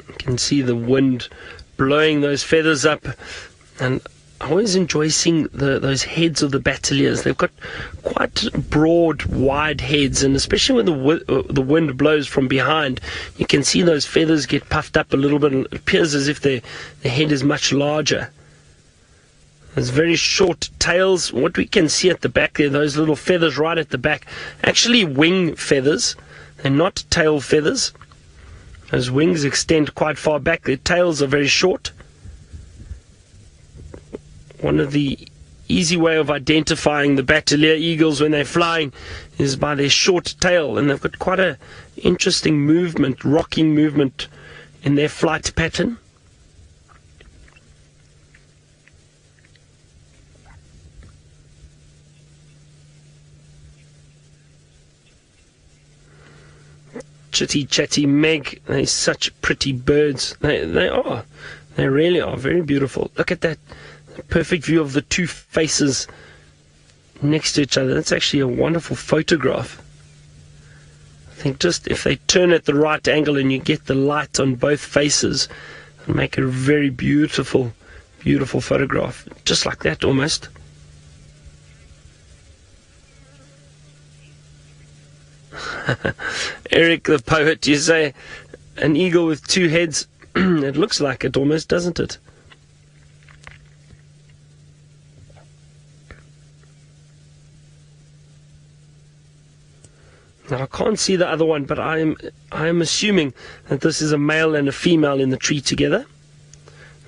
You can see the wind blowing those feathers up, and I always enjoy seeing those heads of the Bateleurs. They've got quite broad, wide heads, and especially when the wind blows from behind, you can see those feathers get puffed up a little bit, and it appears as if their head is much larger. There's very short tails. What we can see at the back there, those little feathers right at the back, actually wing feathers. They're not tail feathers. Those wings extend quite far back. Their tails are very short. One of the easy way of identifying the Bateleur eagles when they're flying is by their short tail, and they've got quite a interesting movement, rocking movement in their flight pattern. Chitty Chatty Meg, they're such pretty birds. They really are very beautiful. Look at that perfect view of the two faces next to each other. That's actually a wonderful photograph. I think just if they turn at the right angle and you get the light on both faces, it'll make a very beautiful, beautiful photograph. Just like that almost. Eric the poet, you say an eagle with two heads. It looks like it almost, doesn't it? Now I can't see the other one, but I am assuming that this is a male and a female in the tree together.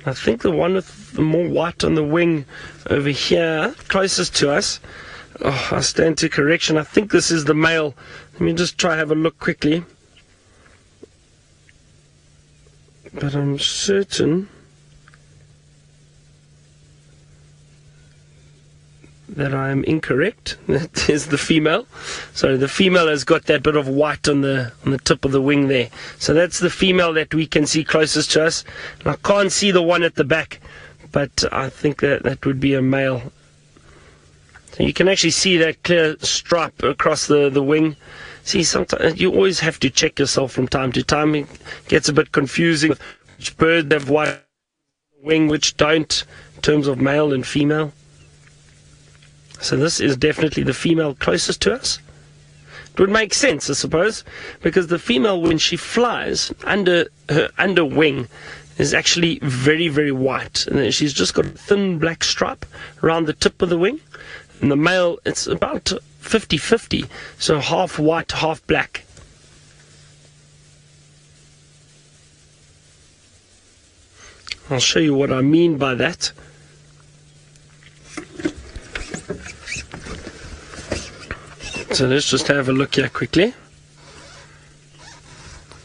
I think the one with the more white on the wing over here, closest to us, I stand to correction. I think this is the male. Let me just try have a look quickly. But I'm certain that I am incorrect. That is the female. So the female has got that bit of white on the tip of the wing there. So that's the female that we can see closest to us. And I can't see the one at the back, but I think that would be a male. So you can actually see that clear stripe across the wing. See, sometimes you always have to check yourself from time to time. It gets a bit confusing with which bird have white wing, which don't, in terms of male and female. So this is definitely the female closest to us. It would make sense, I suppose, because the female, when she flies, under her under wing is actually very, very white. And then she's just got a thin black stripe around the tip of the wing. And the male, it's about 50-50, so half white, half black. I'll show you what I mean by that. So let's just have a look here quickly.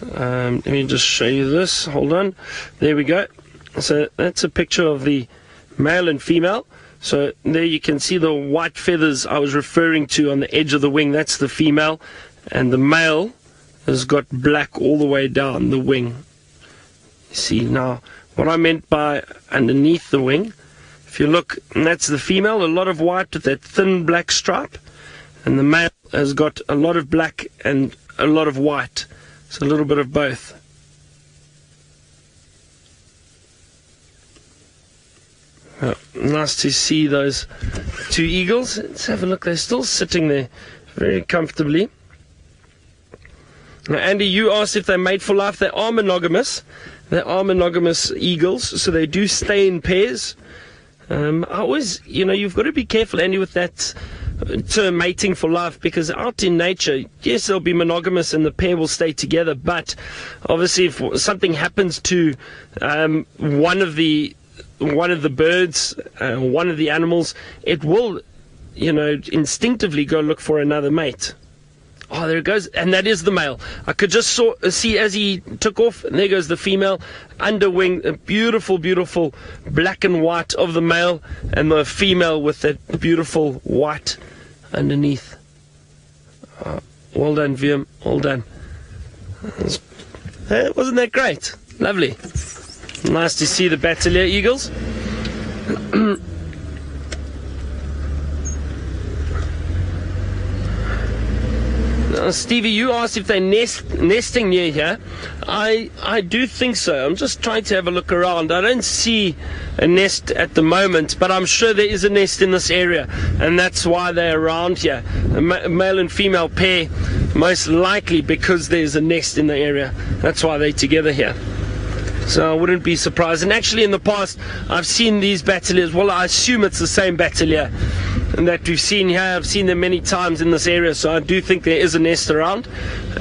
Let me just show you this. Hold on. There we go. So that's a picture of the male and female. So there you can see the white feathers I was referring to on the edge of the wing. That's the female. And the male has got black all the way down the wing. You see, now what I meant by underneath the wing, if you look, and that's the female, a lot of white with that thin black stripe. And the male has got a lot of black and a lot of white. So a little bit of both. Nice to see those two eagles. Let's have a look. They're still sitting there very comfortably. Now, Andy, you asked if they're made for life. They are monogamous. They are monogamous eagles, so they do stay in pairs. I always, you've got to be careful, Andy, with that term mating for life, because out in nature, yes, they'll be monogamous and the pair will stay together, but obviously if something happens to one of the birds, one of the animals, it will, instinctively go look for another mate. Oh, there it goes, and that is the male. I could just see as he took off, and there goes the female, underwing, a beautiful, beautiful black and white of the male, and the female with that beautiful white underneath. Well done, Viam, well done. Wasn't that great? Lovely. Nice to see the Bateleur eagles. Stevie, you asked if they're nesting near here. I do think so. I'm just trying to have a look around. I don't see a nest at the moment, but I'm sure there is a nest in this area, and that's why they're around here. A male and female pair, most likely because there's a nest in the area. That's why they're together here. So I wouldn't be surprised. And actually in the past, I've seen these Bateleurs. Well, I assume it's the same Bateleur and that we've seen here. I've seen them many times in this area, so I do think there is a nest around.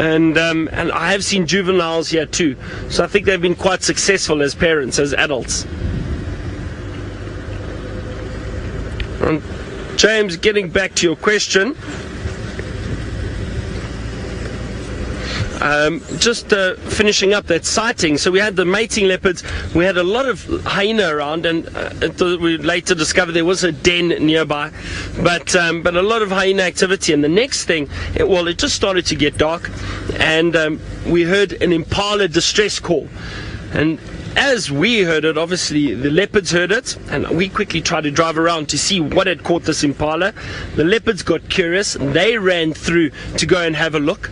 And I have seen juveniles here too. So I think they've been quite successful as parents, as adults. And James, getting back to your question. Just finishing up that sighting. So we had the mating leopards, we had a lot of hyena around, and we later discovered there was a den nearby, but a lot of hyena activity. And the next thing, it just started to get dark, and we heard an impala distress call. And as we heard it, obviously the leopards heard it, and we quickly tried to drive around to see what had caught this impala. The leopards got curious, they ran through to go and have a look,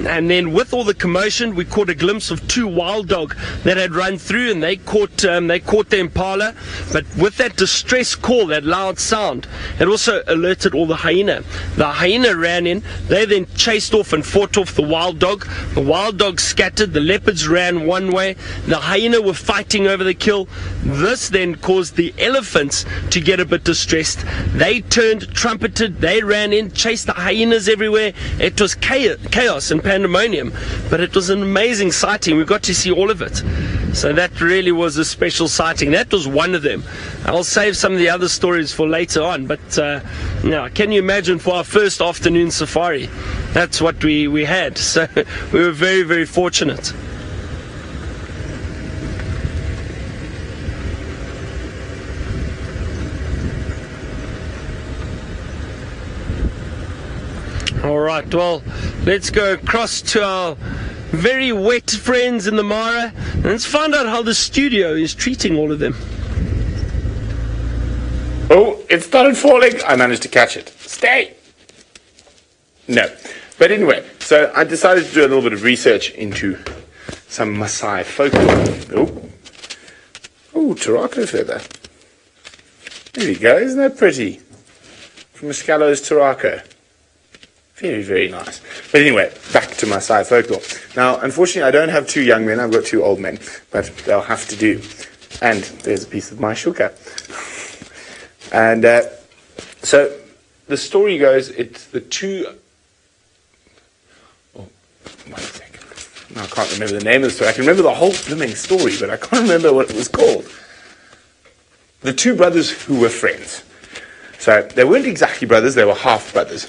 and then with all the commotion we caught a glimpse of two wild dog that had run through, and they caught the impala. But with that distress call, that loud sound, it also alerted all the hyena. The hyena ran in, they then chased off and fought off the wild dog. The wild dog scattered, the leopards ran one way, the hyena were fighting over the kill. This then caused the elephants to get a bit distressed. They turned, trumpeted, they ran in, chased the hyenas everywhere. It was chaos and pandemonium, but it was an amazing sighting. We got to see all of it. So that really was a special sighting. That was one of them. I'll save some of the other stories for later on, but now, can you imagine, for our first afternoon safari, that's what we had. So we were very, very fortunate. Alright, well, let's go across to our very wet friends in the Mara, and let's find out how the studio is treating all of them. Oh, it started falling. I managed to catch it. Stay! No. But anyway, so I decided to do a little bit of research into some Maasai folklore. Oh, Turako feather. There we go, isn't that pretty? From Muscalo's Turako. Very, very nice. But anyway, back to Maasai folklore. Now, unfortunately, I don't have two young men. I've got two old men, but they'll have to do. And there's a piece of my shuka. And so the story goes, it's the two... Oh, 1 second. No, I can't remember the name of the story. I can remember the whole blooming story, but I can't remember what it was called. The two brothers who were friends. So they weren't exactly brothers, they were half brothers.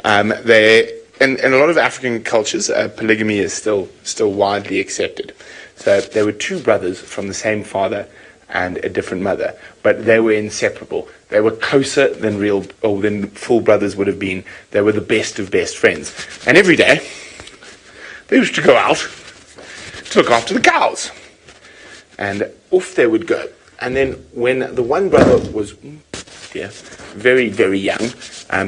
In a lot of African cultures, polygamy is still widely accepted. So there were two brothers from the same father and a different mother, but they were inseparable. They were closer than full brothers would have been. They were the best of best friends. And every day, they used to go out to look after the cows. And off they would go. And then when the one brother was very, very young,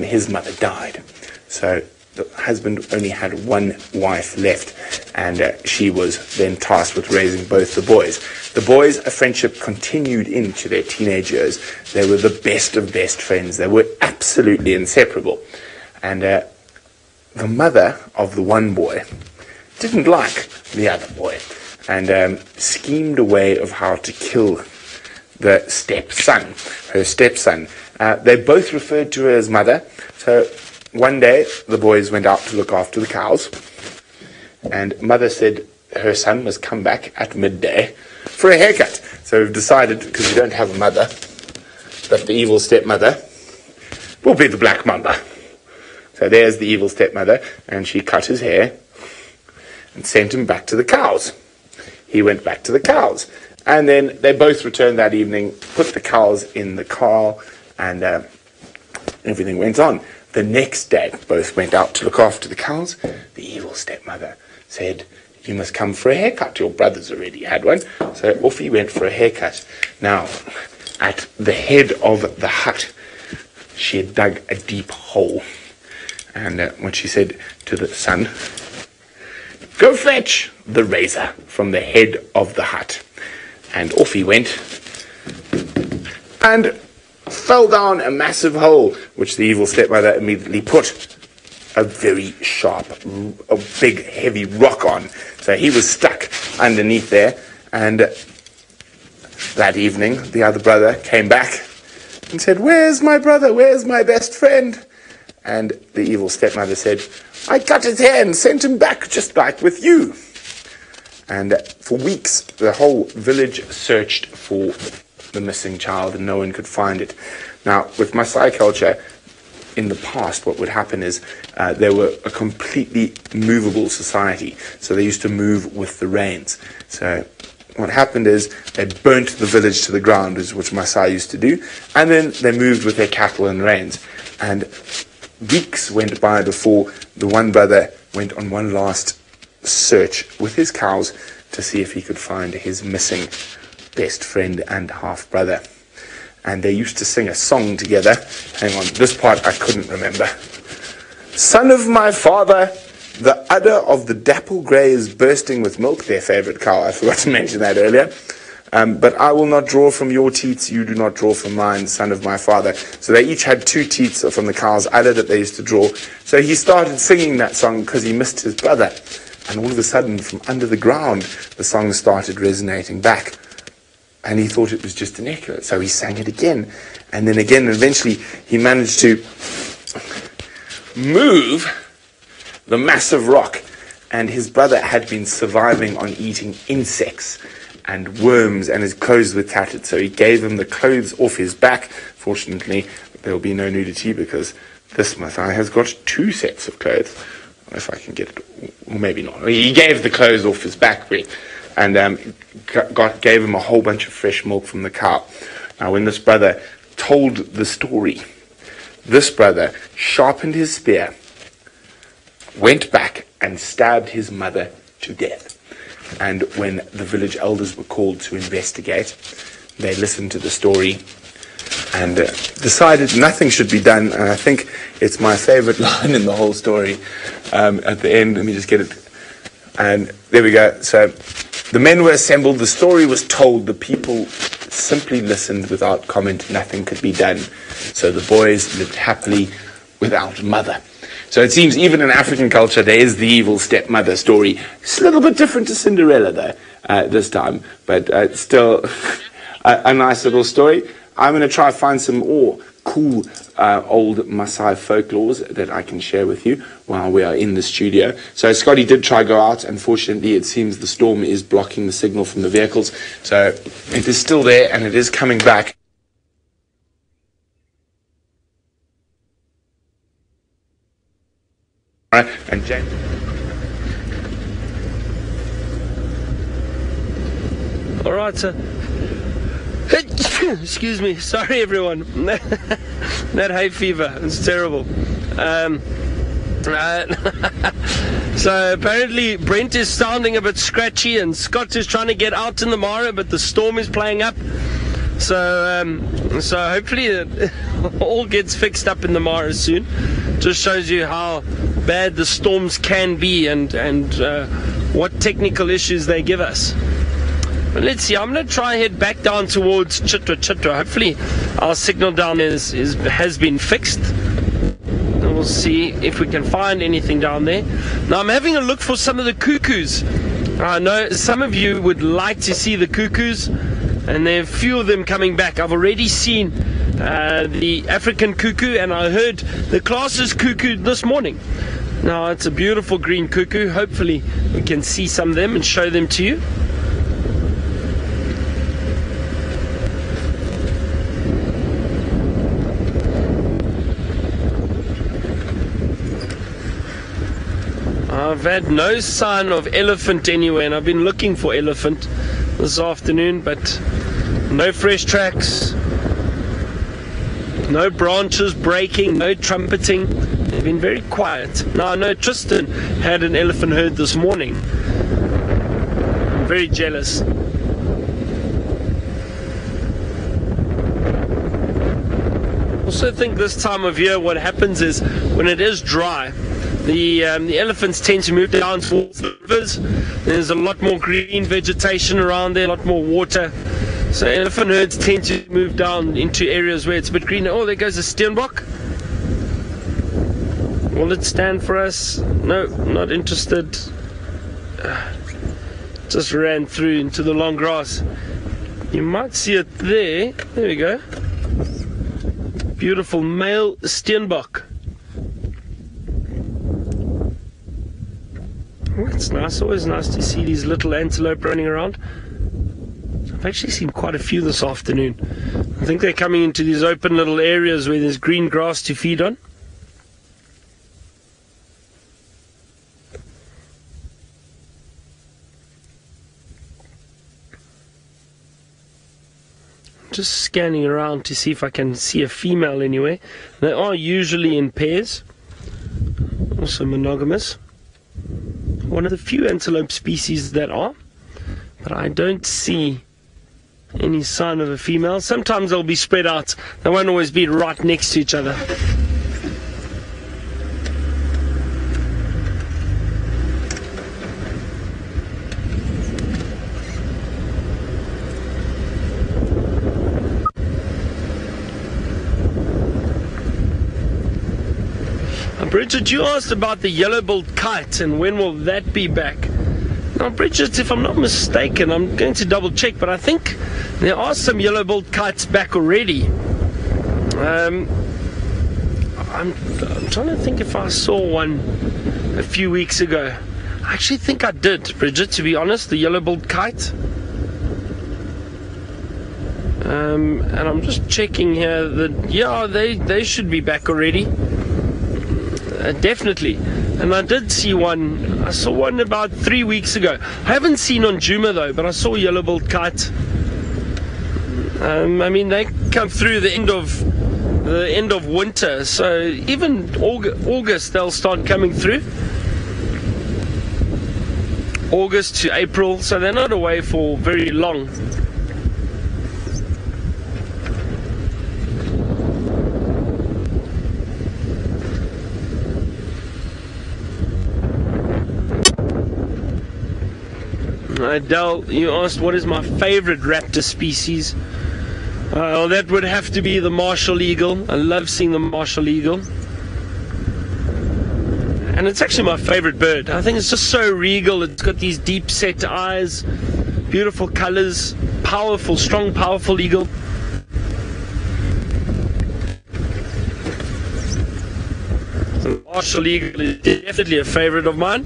his mother died. So the husband only had one wife left, and she was then tasked with raising both the boys. The boys' friendship continued into their teenage years. They were the best of best friends. They were absolutely inseparable. And the mother of the one boy didn't like the other boy, and schemed a way of how to kill her stepson. They both referred to her as mother. So one day, the boys went out to look after the cows, and mother said her son must come back at midday for a haircut. So we've decided, because we don't have a mother, that the evil stepmother will be the black mamba. So there's the evil stepmother, and she cut his hair and sent him back to the cows. He went back to the cows, and then they both returned that evening, put the cows in the car, and everything went on. The next day, both went out to look after the cows. The evil stepmother said, you must come for a haircut. Your brother's already had one. So off he went for a haircut. Now, at the head of the hut, she had dug a deep hole. And what she said to the son, go fetch the razor from the head of the hut. And off he went and fell down a massive hole, which the evil stepmother immediately put a very sharp, a big, heavy rock on. So he was stuck underneath there. And that evening, the other brother came back and said, where's my brother? Where's my best friend? And the evil stepmother said, I cut his hair and sent him back just like with you. And for weeks, the whole village searched for the missing child and no one could find it. Now, with Maasai culture, in the past, what would happen is they were a completely movable society. So they used to move with the rains. So what happened is they burnt the village to the ground, is what Maasai used to do. And then they moved with their cattle and rains. And weeks went by before the one brother went on one last search with his cows to see if he could find his missing best friend and half-brother. And they used to sing a song together. Hang on, this part I couldn't remember. Son of my father, the udder of the dapple grey is bursting with milk. Their favourite cow, I forgot to mention that earlier. But I will not draw from your teats, you do not draw from mine, son of my father. So they each had 2 teats from the cow's udder that they used to draw. So he started singing that song because he missed his brother. And all of a sudden, from under the ground, the song started resonating back. And he thought it was just an echo. So he sang it again. And then again, and eventually he managed to move the massive rock. And his brother had been surviving on eating insects and worms, and his clothes were tattered. So he gave him the clothes off his back. Fortunately, there will be no nudity because this Maasai has got 2 sets of clothes. If I can get it, or maybe not. He gave the clothes off his back, and gave him a whole bunch of fresh milk from the cow. Now, when this brother told the story, this brother sharpened his spear, went back and stabbed his mother to death. And when the village elders were called to investigate, they listened to the story and decided nothing should be done. And I think it's my favorite line in the whole story. At the end, let me just get it. And there we go. So the men were assembled, the story was told, the people simply listened without comment, nothing could be done. So the boys lived happily without mother. So it seems even in African culture there is the evil stepmother story. It's a little bit different to Cinderella though, this time, but still a nice little story. I'm going to try to find some more cool old Maasai folklores that I can share with you while we are in the studio. So Scotty did try to go out. Unfortunately, it seems the storm is blocking the signal from the vehicles. So it is still there and it is coming back. All right, and James. All right, sir. Excuse me. Sorry, everyone. That hay fever. It's terrible. So apparently Brent is sounding a bit scratchy and Scott is trying to get out in the Mara, but the storm is playing up. So hopefully it all gets fixed up in the Mara soon. Just shows you how bad the storms can be and what technical issues they give us. But let's see, I'm going to try and head back down towards Chitwa. Hopefully our signal down there has been fixed. And we'll see if we can find anything down there. Now I'm having a look for some of the cuckoos. I know some of you would like to see the cuckoos, and there are a few of them coming back. I've already seen the African cuckoo, and I heard the Class's cuckoo this morning. Now it's a beautiful green cuckoo. Hopefully we can see some of them and show them to you. I've had no sign of elephant anywhere, and I've been looking for elephant this afternoon, but no fresh tracks, no branches breaking, no trumpeting. They've been very quiet. Now I know Tristan had an elephant herd this morning, I'm very jealous. Also think this time of year what happens is when it is dry, the elephants tend to move down towards the rivers. There's a lot more green vegetation around there, a lot more water. So elephant herds tend to move down into areas where it's a bit greener. Oh, there goes a Steenbok. Will it stand for us? No, not interested. Just ran through into the long grass. You might see it there. There we go. Beautiful male Steenbok. Oh, it's nice. Always nice to see these little antelope running around. I've actually seen quite a few this afternoon. I think they're coming into these open little areas where there's green grass to feed on. Just scanning around to see if I can see a female anywhere. They are usually in pairs, also monogamous. One of the few antelope species that are, but I don't see any sign of a female. Sometimes they'll be spread out. They won't always be right next to each other. Bridget, you asked about the yellow-billed kite and when will that be back? Now, Bridget, if I'm not mistaken, I'm going to double check, but I think there are some yellow-billed kites back already. I'm trying to think if I saw one a few weeks ago. I actually think I did, Bridget, to be honest, the yellow-billed kite. And I'm just checking here that, yeah, they should be back already. Definitely. And I did see one. I saw one about 3 weeks ago. I haven't seen on Djuma though, but I saw yellow-billed kite. I mean, they come through the end of winter, so even August they'll start coming through. August to April, so they're not away for very long. Adele, you asked what is my favorite raptor species. Well, that would have to be the martial eagle. I love seeing the martial eagle. And it's actually my favorite bird. I think it's just so regal. It's got these deep set eyes, beautiful colors, powerful, strong, powerful eagle. The martial eagle is definitely a favorite of mine.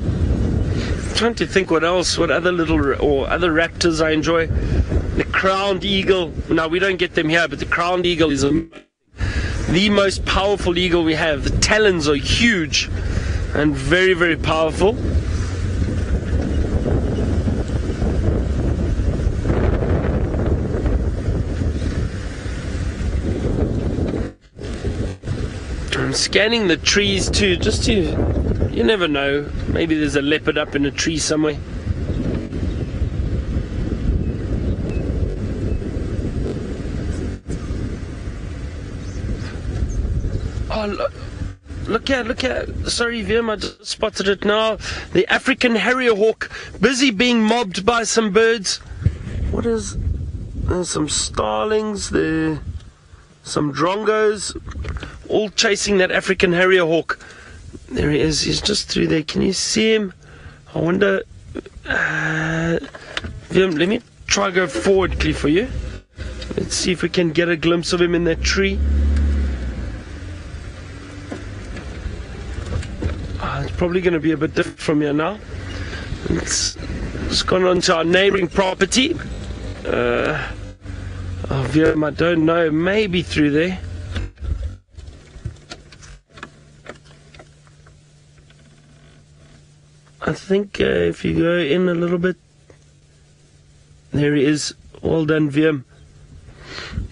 Trying to think what else, what other other raptors I enjoy. The crowned eagle. Now we don't get them here, but the crowned eagle is the most powerful eagle we have. The talons are huge and very, very powerful. I'm scanning the trees too, just to, you never know, maybe there's a leopard up in a tree somewhere. Oh, look here, sorry Vim, I just spotted it now. The African Harrier hawk, busy being mobbed by some birds. What is, there's some starlings there, some drongos, all chasing that African Harrier hawk. There he is, he's just through there. Can you see him? I wonder, Vim, let me try go forwardly for you. Let's see if we can get a glimpse of him in that tree. It's probably going to be a bit different from here now. It's gone on to our neighboring property. Vim, I don't know, maybe through there. I think if you go in a little bit, there he is. Well done, Vim.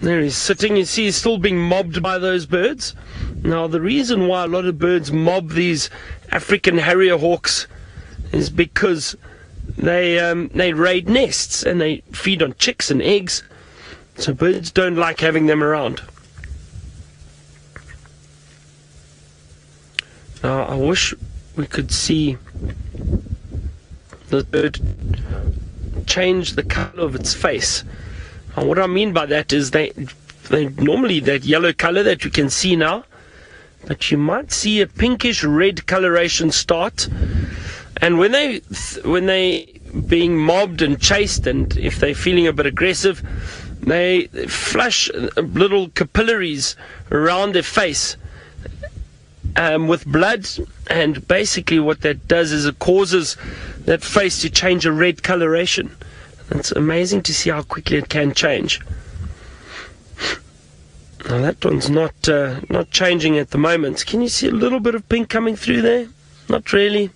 There he's sitting. You see, he's still being mobbed by those birds. Now, the reason why a lot of birds mob these African Harrier hawks is because they raid nests and they feed on chicks and eggs. So birds don't like having them around. Now, I wish we could see the bird change the color of its face. And what I mean by that is they normally that yellow color that you can see now, but you might see a pinkish red coloration start. And when they being mobbed and chased, and if they're feeling a bit aggressive, they flash little capillaries around their face with blood, and basically what that does is it causes that face to change a red coloration. It's amazing to see how quickly it can change. Now that one's not changing at the moment. Can you see a little bit of pink coming through there? Not really.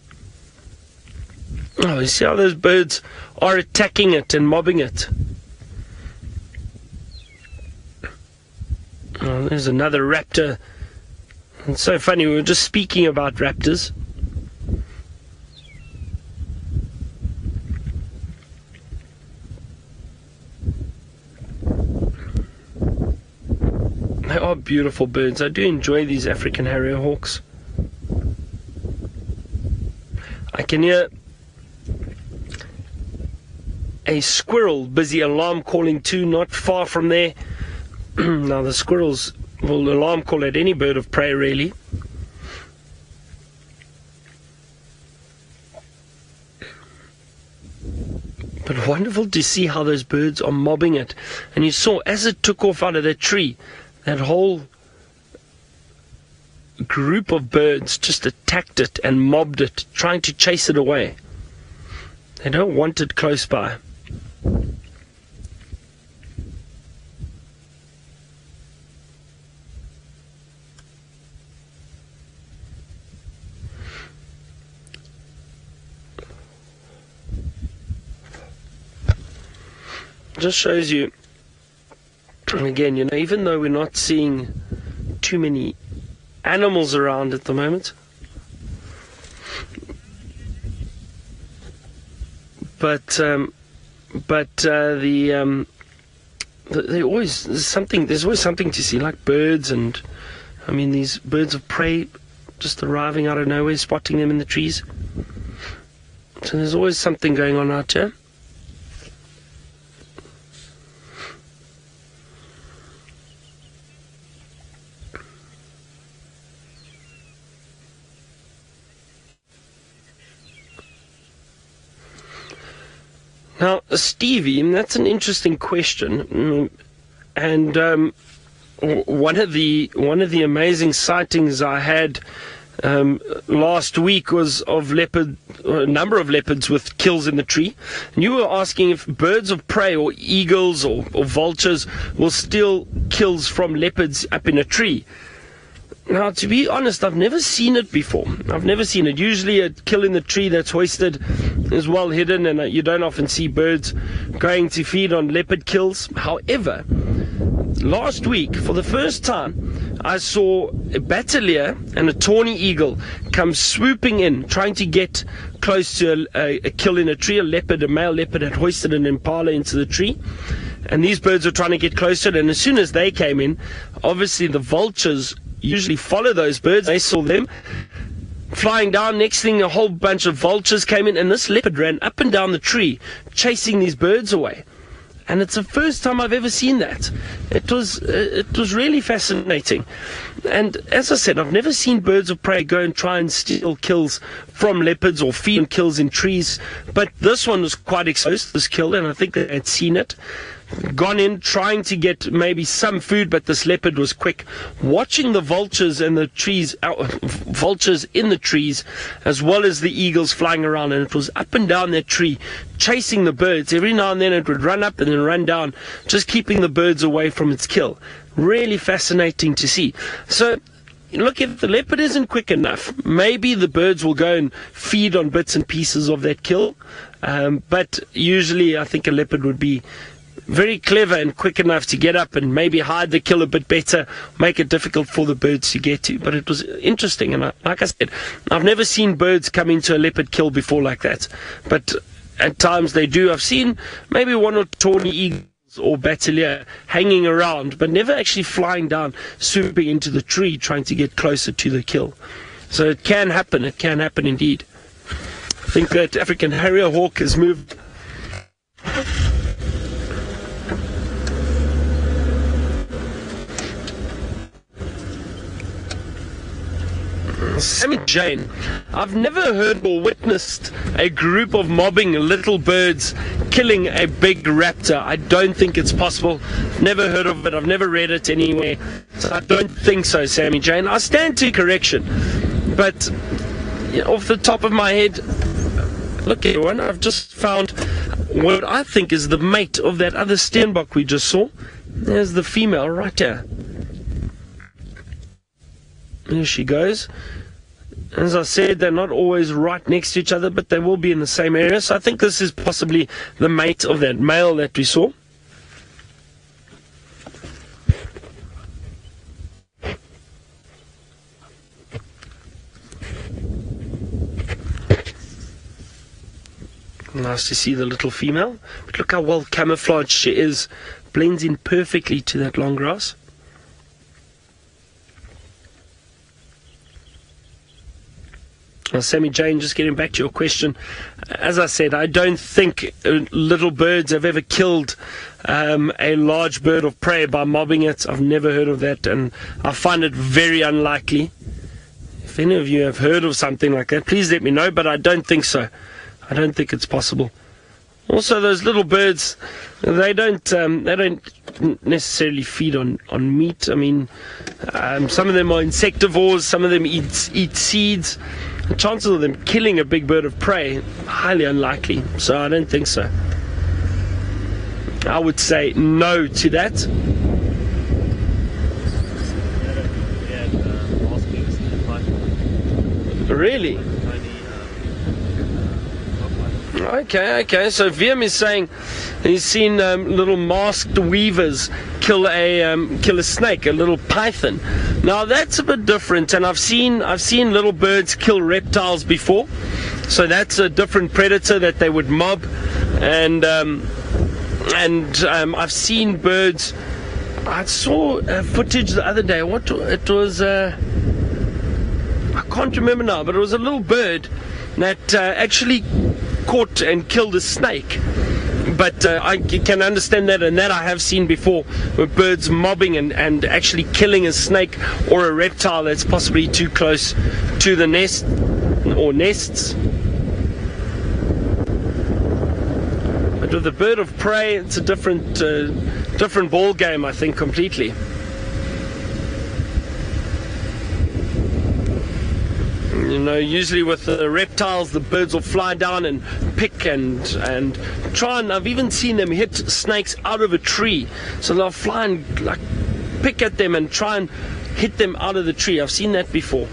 Oh, you see how those birds are attacking it and mobbing it. Oh, there's another raptor. It's so funny, we were just speaking about raptors. They are beautiful birds. I do enjoy these African Harrier hawks. I can hear a squirrel busy alarm calling too, not far from there. Now the squirrels will alarm call at any bird of prey, really. But wonderful to see how those birds are mobbing it. And you saw as it took off out of that tree, that whole group of birds just attacked it and mobbed it, trying to chase it away. They don't want it close by. Just shows you, again, you know, even though we're not seeing too many animals around at the moment, but there's always something to see, like birds, and I mean these birds of prey just arriving out of nowhere, spotting them in the trees. So there's always something going on out here. Now, Stevie, that's an interesting question, and one of the amazing sightings I had last week was of a number of leopards with kills in the tree. And you were asking if birds of prey or eagles or vultures will steal kills from leopards up in a tree. Now, to be honest, I've never seen it before. I've never seen it. Usually a kill in the tree that's hoisted is well hidden, and you don't often see birds going to feed on leopard kills. However, last week, for the first time, I saw a Bateleur and a tawny eagle come swooping in, trying to get close to a kill in a tree. A male leopard had hoisted an impala into the tree, and these birds were trying to get close to it. And as soon as they came in, obviously the vultures usually follow those birds. They saw them flying down. Next thing, a whole bunch of vultures came in, and this leopard ran up and down the tree, chasing these birds away. And it's the first time I've ever seen that. It was really fascinating. And as I said, I've never seen birds of prey go and try and steal kills from leopards or feed on kills in trees. But this one was quite exposed, this kill, and I think they had seen it. Gone in trying to get maybe some food, but this leopard was quick, watching the vultures and the trees, vultures in the trees, as well as the eagles flying around, and it was up and down that tree, chasing the birds. Every now and then it would run up and then run down, just keeping the birds away from its kill. Really fascinating to see. So, look, if the leopard isn't quick enough, maybe the birds will go and feed on bits and pieces of that kill. But usually I think a leopard would be very clever and quick enough to get up and maybe hide the kill a bit better, make it difficult for the birds to get to. But it was interesting, and like I said, I've never seen birds come into a leopard kill before like that. But at times they do. I've seen maybe one or tawny eagles or Bateleur hanging around, but never actually flying down, swooping into the tree, trying to get closer to the kill. So it can happen indeed. I think that African Harrier hawk has moved. Sammy Jane, I've never heard or witnessed a group of mobbing little birds killing a big raptor. I don't think it's possible. Never heard of it. I've never read it anywhere. So I don't think so, Sammy Jane. I stand to correction. But off the top of my head, look everyone, I've just found what I think is the mate of that other Steenbok we just saw. There's the female right there. There she goes. As I said, they're not always right next to each other, but they will be in the same area. So I think this is possibly the mate of that male that we saw. Nice to see the little female. But look how well camouflaged she is. Blends in perfectly to that long grass. Now, Sammy Jane, just getting back to your question, as I said, I don't think little birds have ever killed a large bird of prey by mobbing it. I've never heard of that, and I find it very unlikely. If any of you have heard of something like that, please let me know, but I don't think so. I don't think it's possible. Also, those little birds, they don't necessarily feed on meat. I mean, some of them are insectivores, some of them eat seeds. The chances of them killing a big bird of prey, highly unlikely. So I don't think so. I would say no to that. Really? Okay. So Wiem is saying he's seen little masked weavers kill a snake, a little python. Now that's a bit different, and I've seen little birds kill reptiles before. So that's a different predator that they would mob, and I've seen birds. I saw footage the other day. It was? I can't remember now, but it was a little bird that actually caught and killed a snake. But I can understand that, and that I have seen before, with birds mobbing and actually killing a snake or a reptile that's possibly too close to the nest or nests. But with the bird of prey, it's a different ball game, I think, completely. You know, usually with the reptiles, the birds will fly down and pick and try, and I've even seen them hit snakes out of a tree. So they'll fly and like pick at them and try and hit them out of the tree. I've seen that before.